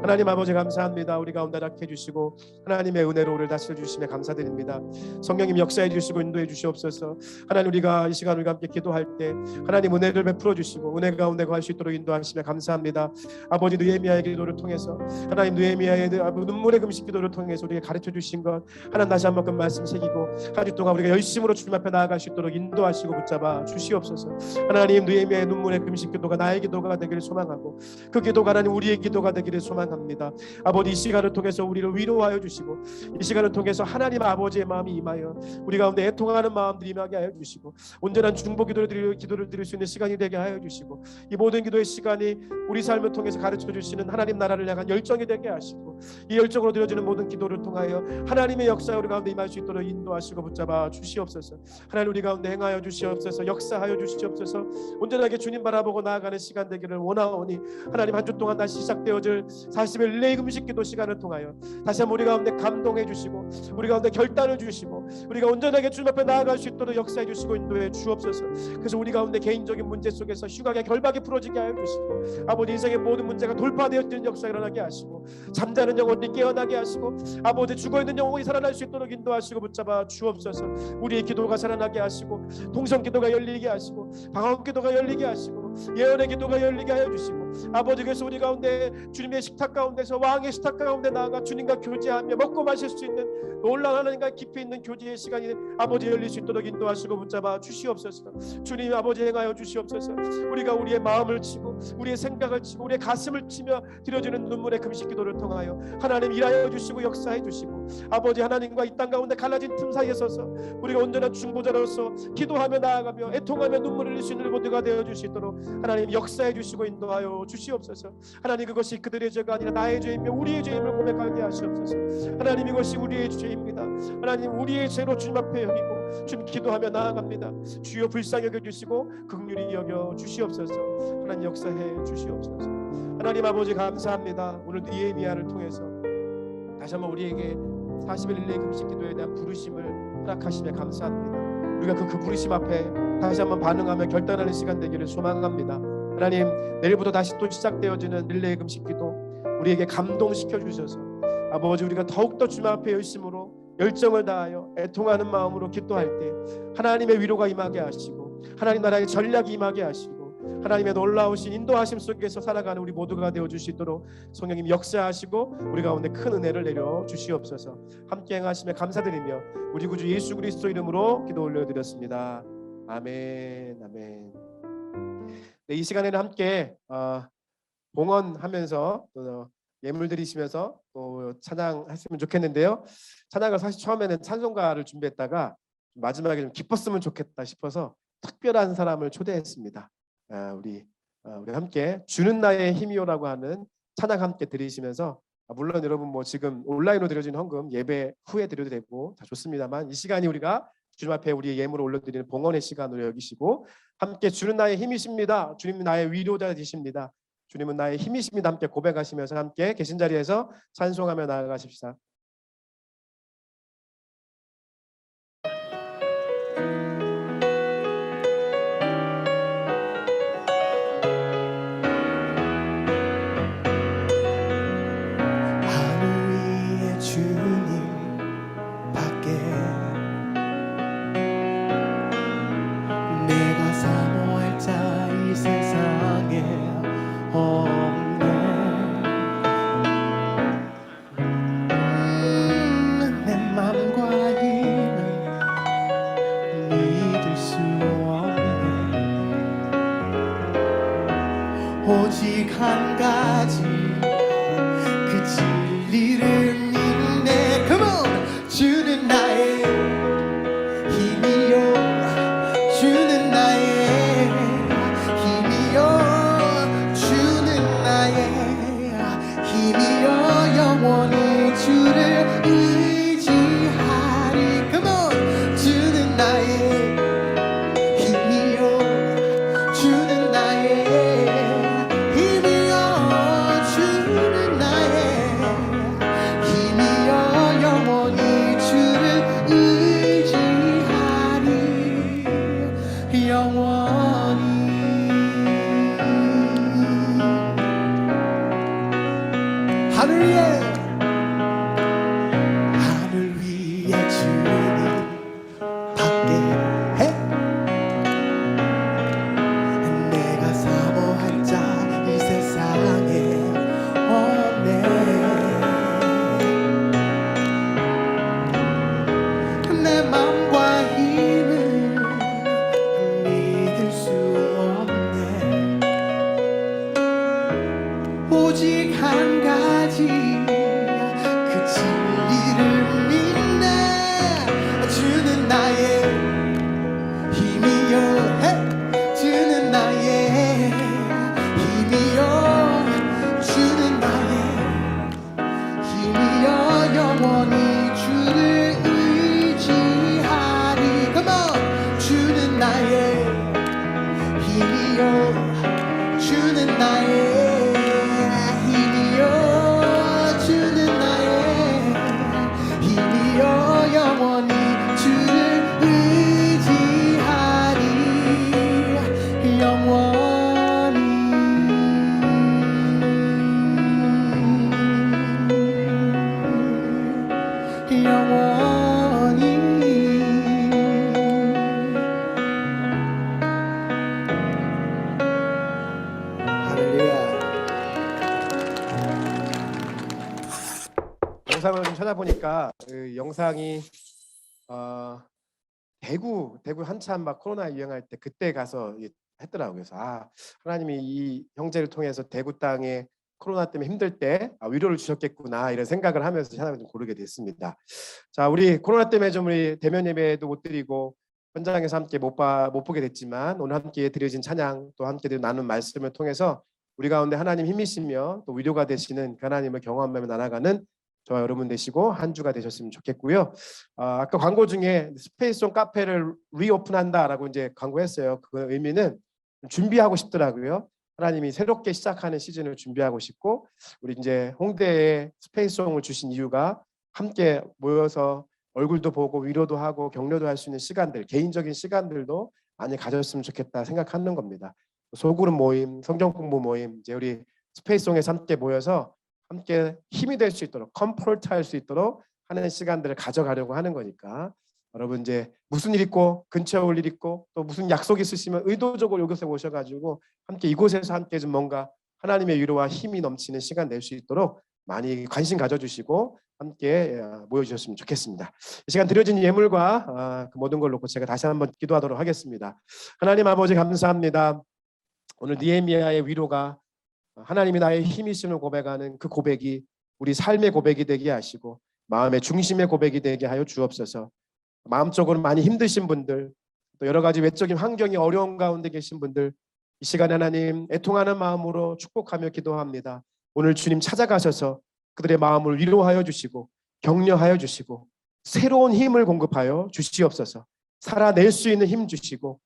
하나님 아버지 감사합니다. 우리 가운데 락해 주시고 하나님의 은혜로 우리를 다스려 주시며 감사드립니다. 성령님 역사해 주시고 인도해 주시옵소서. 하나님, 우리가 이 시간 우리가 함께 기도할 때 하나님 은혜를 베풀어 주시고 은혜 가운데 거할 수 있도록 인도하시며 감사합니다. 아버지, 느헤미야의 기도를 통해서 하나님, 느헤미야의 눈물의 금식 기도를 통해서 우리에게 가르쳐 주신 것 하나님 다시 한번 그 말씀 새기고 한 주 동안 우리가 열심으로 주님 앞에 나아갈 수 있도록 인도하시고 붙잡아 주시옵소서. 하나님, 느헤미야의 눈물의 금식 기도가 나의 기도가 되기를 소망하고 그 기도가 하나님 우리의 기도가 되기를 소망합니다. 아버지, 이 시간을 통해서 우리를 위로하여 주시고 이 시간을 통해서 하나님 아버지의 마음이 임하여 우리 가운데 애통하는 마음들이 임하게 하여 주시고 온전한 중보 기도를 드릴 수 있는 시간이 되게 하여 주시고, 이 모든 기도의 시간이 우리 삶을 통해서 가르쳐 주시는 하나님 나라를 향한 열정이 되게 하시고, 이 열정으로 드려지는 모든 기도를 통하여 하나님의 역사에 우리 가운데 임할 수 있도록 인도하시고 붙잡아 주시옵소서. 하나님, 우리 가운데 행하여 주시옵소서. 역사하여 주시옵소서. 온전하게 주님 바라보고 나아가는 시간 되기를 원하오니, 하나님 한 주 동안 다시 시작되어질 40일 릴레이 금식 기도 시간을 통하여 다시 한번 우리 가운데 감동해 주시고 우리 가운데 결단을 주시고 우리가 온전하게 주님 앞에 나아갈 수 있도록 역사해 주시고 인도해 주옵소서. 그래서 우리 가운데 개인적인 문제 속에서 휴각의 결박이 풀어지게 하여 주시고, 아버지 인생의 모든 문제가 돌파되어지는 역사가 일어나게 하시고, 잠자는 영혼이 깨어나게 하시고, 아버지 죽어있는 영혼이 살아날 수 있도록 인도하시고 붙잡아 주옵소서. 우리의 기도가 살아나게 하시고 동성 기도가 열리게 하시고 방언 기도가 열리게 하시고 예언의 기도가 열리게 하여 주시고, 아버지, 그래서 우리 가운데 주님의 식탁 가운데서 왕의 식탁 가운데 나아가 주님과 교제하며 먹고 마실 수 있는 놀라운 하나님과 깊이 있는 교제의 시간이 아버지 열릴 수 있도록 인도하시고 붙잡아 주시옵소서. 주님 아버지 행하여 주시옵소서. 우리가 우리의 마음을 치고 우리의 생각을 치고 우리의 가슴을 치며 드려지는 눈물의 금식 기도를 통하여 하나님 일하여 주시고 역사해 주시고, 아버지 하나님과 이 땅 가운데 갈라진 틈 사이에 서서 우리가 온전한 중보자로서 기도하며 나아가며 애통하며 눈물을 흘릴 수 있는 모두가 되어 줄 수 있도록 하나님 역사해 주시고 인도하여 주시옵소서. 하나님, 그것이 그들의 죄가 아니라 나의 죄이며 우리의 죄임을 고백하게 하시옵소서. 하나님, 이것이 우리의 죄입니다. 하나님, 우리의 죄로 주님 앞에 여기고 주님 기도하며 나아갑니다. 주여 불쌍히 여겨주시고 긍휼히 여겨 주시옵소서. 하나님 역사해 주시옵소서. 하나님 아버지 감사합니다. 오늘 느헤미야를 통해서 다시 한번 우리에게 40일 릴레이 금식 기도에 대한 부르심을 허락하시며 감사합니다. 우리가 그 부르심 앞에 다시 한번 반응하며 결단하는 시간 되기를 소망합니다. 하나님, 내일부터 다시 또 시작되어지는 릴레이 금식 기도 우리에게 감동시켜 주셔서 아버지, 우리가 더욱더 주님 앞에 열심으로 열정을 다하여 애통하는 마음으로 기도할 때 하나님의 위로가 임하게 하시고 하나님 나라의 전략이 임하게 하시고 하나님의 놀라우신 인도하심 속에서 살아가는 우리 모두가 되어줄 수 있도록 성령님 역사하시고 우리 가운데 큰 은혜를 내려 주시옵소서. 함께 행하시며 감사드리며 우리 구주 예수 그리스도 이름으로 기도 올려드렸습니다. 아멘. 아멘. 네, 이 시간에는 함께 봉헌하면서 또 예물 드리시면서 또 찬양했으면 좋겠는데요. 찬양을 사실 처음에는 찬송가를 준비했다가 마지막에 좀 기뻤으면 좋겠다 싶어서 특별한 사람을 초대했습니다. 우리 함께 주는 나의 힘이요라고 하는 찬양 함께 드리시면서, 물론 여러분 뭐 지금 온라인으로 드려진 헌금 예배 후에 드려도 되고 다 좋습니다만, 이 시간이 우리가 주님 앞에 우리의 예물을 올려드리는 봉헌의 시간으로 여기시고 함께 주는 나의 힘이십니다. 주님은 나의 위로자 되십니다. 주님은 나의 힘이십니다. 함께 고백하시면서 함께 계신 자리에서 찬송하며 나아가십시다. 하늘 위에 주 우리의 주님 밖에 내가 사모할 자 이 세상에 없네. 내 맘과 힘을 믿을 수 없네. 오직 한 가지 그 진리를 믿네. 주는 나의 힘이요, 주는 나의 힘이요, 주는 나의 힘이요. 영원히 주를 의지하리. Come on. 주는 나의 힘이요, 주는 나의 힘이요, 주는 나의 힘이요. 영원히 주를 의지하리. 영원히 할렐루야. 영상을 좀 찾아보니까 그 영상이 대구 한참 막 코로나 유행할 때 그때 가서 했더라고요. 그래서 하나님이 이 형제를 통해서 대구 땅에 코로나 때문에 힘들 때 위로를 주셨겠구나 이런 생각을 하면서 찬양을 좀 고르게 됐습니다. 자, 우리 코로나 때문에 좀 우리 대면 예배도 못 드리고 현장에서 함께 못 보게 됐지만 오늘 함께 드려진 찬양 또 함께 나눈 말씀을 통해서 우리 가운데 하나님 힘이시며 또 위로가 되시는 그 하나님을 경험하며 나아가는 저와 여러분 되시고 한 주가 되셨으면 좋겠고요. 아까 광고 중에 스페이스온 카페를 리오픈한다라고 이제 광고했어요. 그 의미는 준비하고 싶더라고요. 하나님이 새롭게 시작하는 시즌을 준비하고 싶고 우리 이제 홍대에 스페이스홈을 주신 이유가 함께 모여서 얼굴도 보고 위로도 하고 격려도 할 수 있는 시간들, 개인적인 시간들도 많이 가졌으면 좋겠다 생각하는 겁니다. 소그룹 모임, 성경 공부 모임, 이제 우리 스페이스홈에서 함께 모여서 함께 힘이 될 수 있도록 컴포트 할 수 있도록 하는 시간들을 가져가려고 하는 거니까 여러분 이제 무슨 일 있고 근처에 올 일 있고 또 무슨 약속 있으시면 의도적으로 이곳에 오셔가지고 함께 이곳에서 함께 좀 뭔가 하나님의 위로와 힘이 넘치는 시간 낼 수 있도록 많이 관심 가져주시고 함께 모여주셨으면 좋겠습니다. 이 시간 드려진 예물과 그 모든 걸 놓고 제가 다시 한번 기도하도록 하겠습니다. 하나님 아버지 감사합니다. 오늘 느헤미야의 위로가 하나님이 나의 힘이심을 고백하는 그 고백이 우리 삶의 고백이 되게 하시고 마음의 중심의 고백이 되게 하여 주옵소서. 마음적으로 많이 힘드신 분들 또 여러 가지 외적인 환경이 어려운 가운데 계신 분들 이 시간에 하나님 애통하는 마음으로 축복하며 기도합니다. 오늘 주님 찾아가셔서 그들의 마음을 위로하여 주시고 격려하여 주시고 새로운 힘을 공급하여 주시옵소서. 살아낼 수 있는 힘 주시고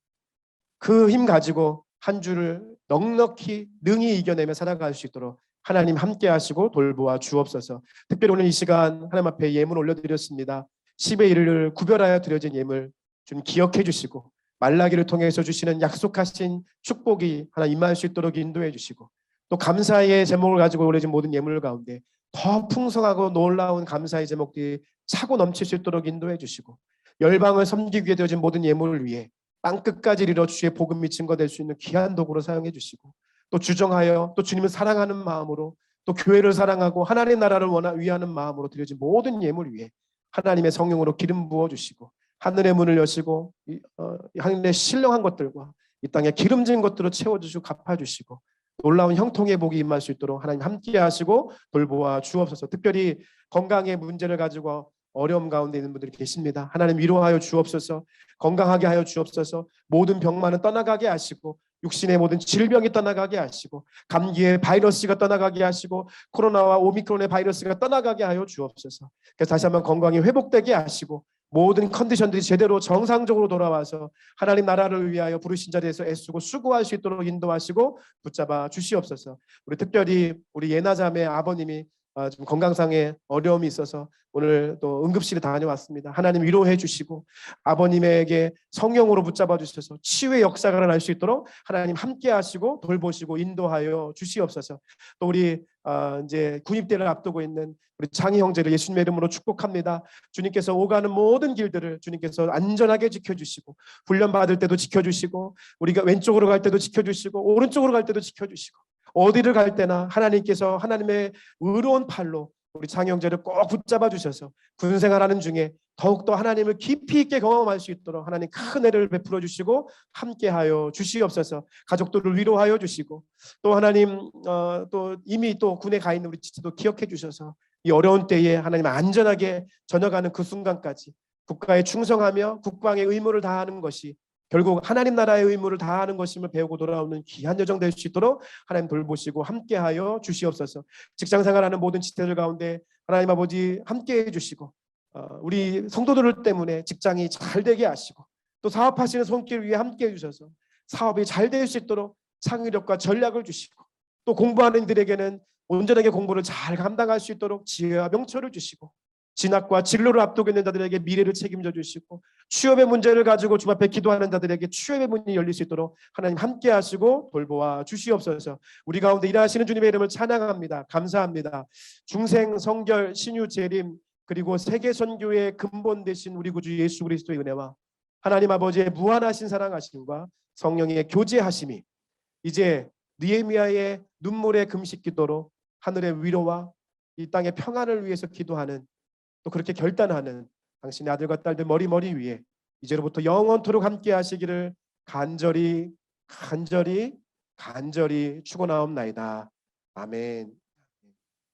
그 힘 가지고 한 주를 넉넉히 능히 이겨내며 살아갈 수 있도록 하나님 함께 하시고 돌보아 주옵소서. 특별히 오늘 이 시간 하나님 앞에 예물 올려드렸습니다. 10의 1을 구별하여 드려진 예물 좀 기억해 주시고 말라기를 통해서 주시는 약속하신 축복이 하나 임할 수 있도록 인도해 주시고 또 감사의 제목을 가지고 올려진 모든 예물 가운데 더 풍성하고 놀라운 감사의 제목들이 차고 넘칠 수 있도록 인도해 주시고 열방을 섬기기 위해 드려진 모든 예물을 위해 땅끝까지 이르러 주의 복음이 증거될 수 있는 귀한 도구로 사용해 주시고 또 주정하여 또 주님을 사랑하는 마음으로 또 교회를 사랑하고 하나님의 나라를 위하는 마음으로 드려진 모든 예물 위에 하나님의 성령으로 기름 부어주시고 하늘의 문을 여시고 하늘의 신령한 것들과 이 땅에 기름진 것들로 채워주시고 갚아주시고 놀라운 형통의 복이 임할 수 있도록 하나님 함께 하시고 돌보아 주옵소서. 특별히 건강의 문제를 가지고 어려움 가운데 있는 분들이 계십니다. 하나님 위로하여 주옵소서. 건강하게 하여 주옵소서. 모든 병만은 떠나가게 하시고 육신의 모든 질병이 떠나가게 하시고 감기의 바이러스가 떠나가게 하시고 코로나와 오미크론의 바이러스가 떠나가게 하여 주옵소서. 그래서 다시 한번 건강이 회복되게 하시고 모든 컨디션들이 제대로 정상적으로 돌아와서 하나님 나라를 위하여 부르신 자리에서 애쓰고 수고할 수 있도록 인도하시고 붙잡아 주시옵소서. 우리 특별히 우리 예나자매 아버님이 좀 건강상의 어려움이 있어서 오늘 또 응급실에 다녀왔습니다. 하나님 위로해 주시고 아버님에게 성령으로 붙잡아 주셔서 치유의 역사가 날 수 있도록 하나님 함께 하시고 돌보시고 인도하여 주시옵소서. 또 우리 이제 군입대를 앞두고 있는 우리 장희 형제를 예수님의 이름으로 축복합니다. 주님께서 오가는 모든 길들을 주님께서 안전하게 지켜주시고 훈련 받을 때도 지켜주시고 우리가 왼쪽으로 갈 때도 지켜주시고 오른쪽으로 갈 때도 지켜주시고 어디를 갈 때나 하나님께서 하나님의 의로운 팔로 우리 장희 형제를 꼭 붙잡아 주셔서 군 생활하는 중에 더욱더 하나님을 깊이 있게 경험할 수 있도록 하나님 큰 은혜를 베풀어 주시고 함께하여 주시옵소서. 가족들을 위로하여 주시고 또 하나님 또 이미 또 군에 가 있는 우리 지체도 기억해 주셔서 이 어려운 때에 하나님 안전하게 전역하는 그 순간까지 국가에 충성하며 국방의 의무를 다하는 것이 결국 하나님 나라의 의무를 다하는 것임을 배우고 돌아오는 귀한 여정 될 수 있도록 하나님 돌보시고 함께하여 주시옵소서. 직장생활하는 모든 지체들 가운데 하나님 아버지 함께해 주시고 우리 성도들 때문에 직장이 잘 되게 하시고 또 사업하시는 손길 위에 함께해 주셔서 사업이 잘 될 수 있도록 창의력과 전략을 주시고 또 공부하는 이들에게는 온전하게 공부를 잘 감당할 수 있도록 지혜와 명철을 주시고 진학과 진로를 앞두고 있는 자들에게 미래를 책임져 주시고 취업의 문제를 가지고 주 앞에 기도하는 자들에게 취업의 문이 열릴 수 있도록 하나님 함께 하시고 돌보아 주시옵소서. 우리 가운데 일하시는 주님의 이름을 찬양합니다. 감사합니다. 중생 성결 신유 재림 그리고 세계 선교의 근본 되신 우리 구주 예수 그리스도의 은혜와 하나님 아버지의 무한하신 사랑하심과 성령의 교제하심이 이제 느헤미야의 눈물의 금식 기도로 하늘의 위로와 이 땅의 평안을 위해서 기도하는 또 그렇게 결단하는 당신의 아들과 딸들 머리 위에 이제로부터 영원토록 함께 하시기를 간절히 축원하옵나이다. 아멘.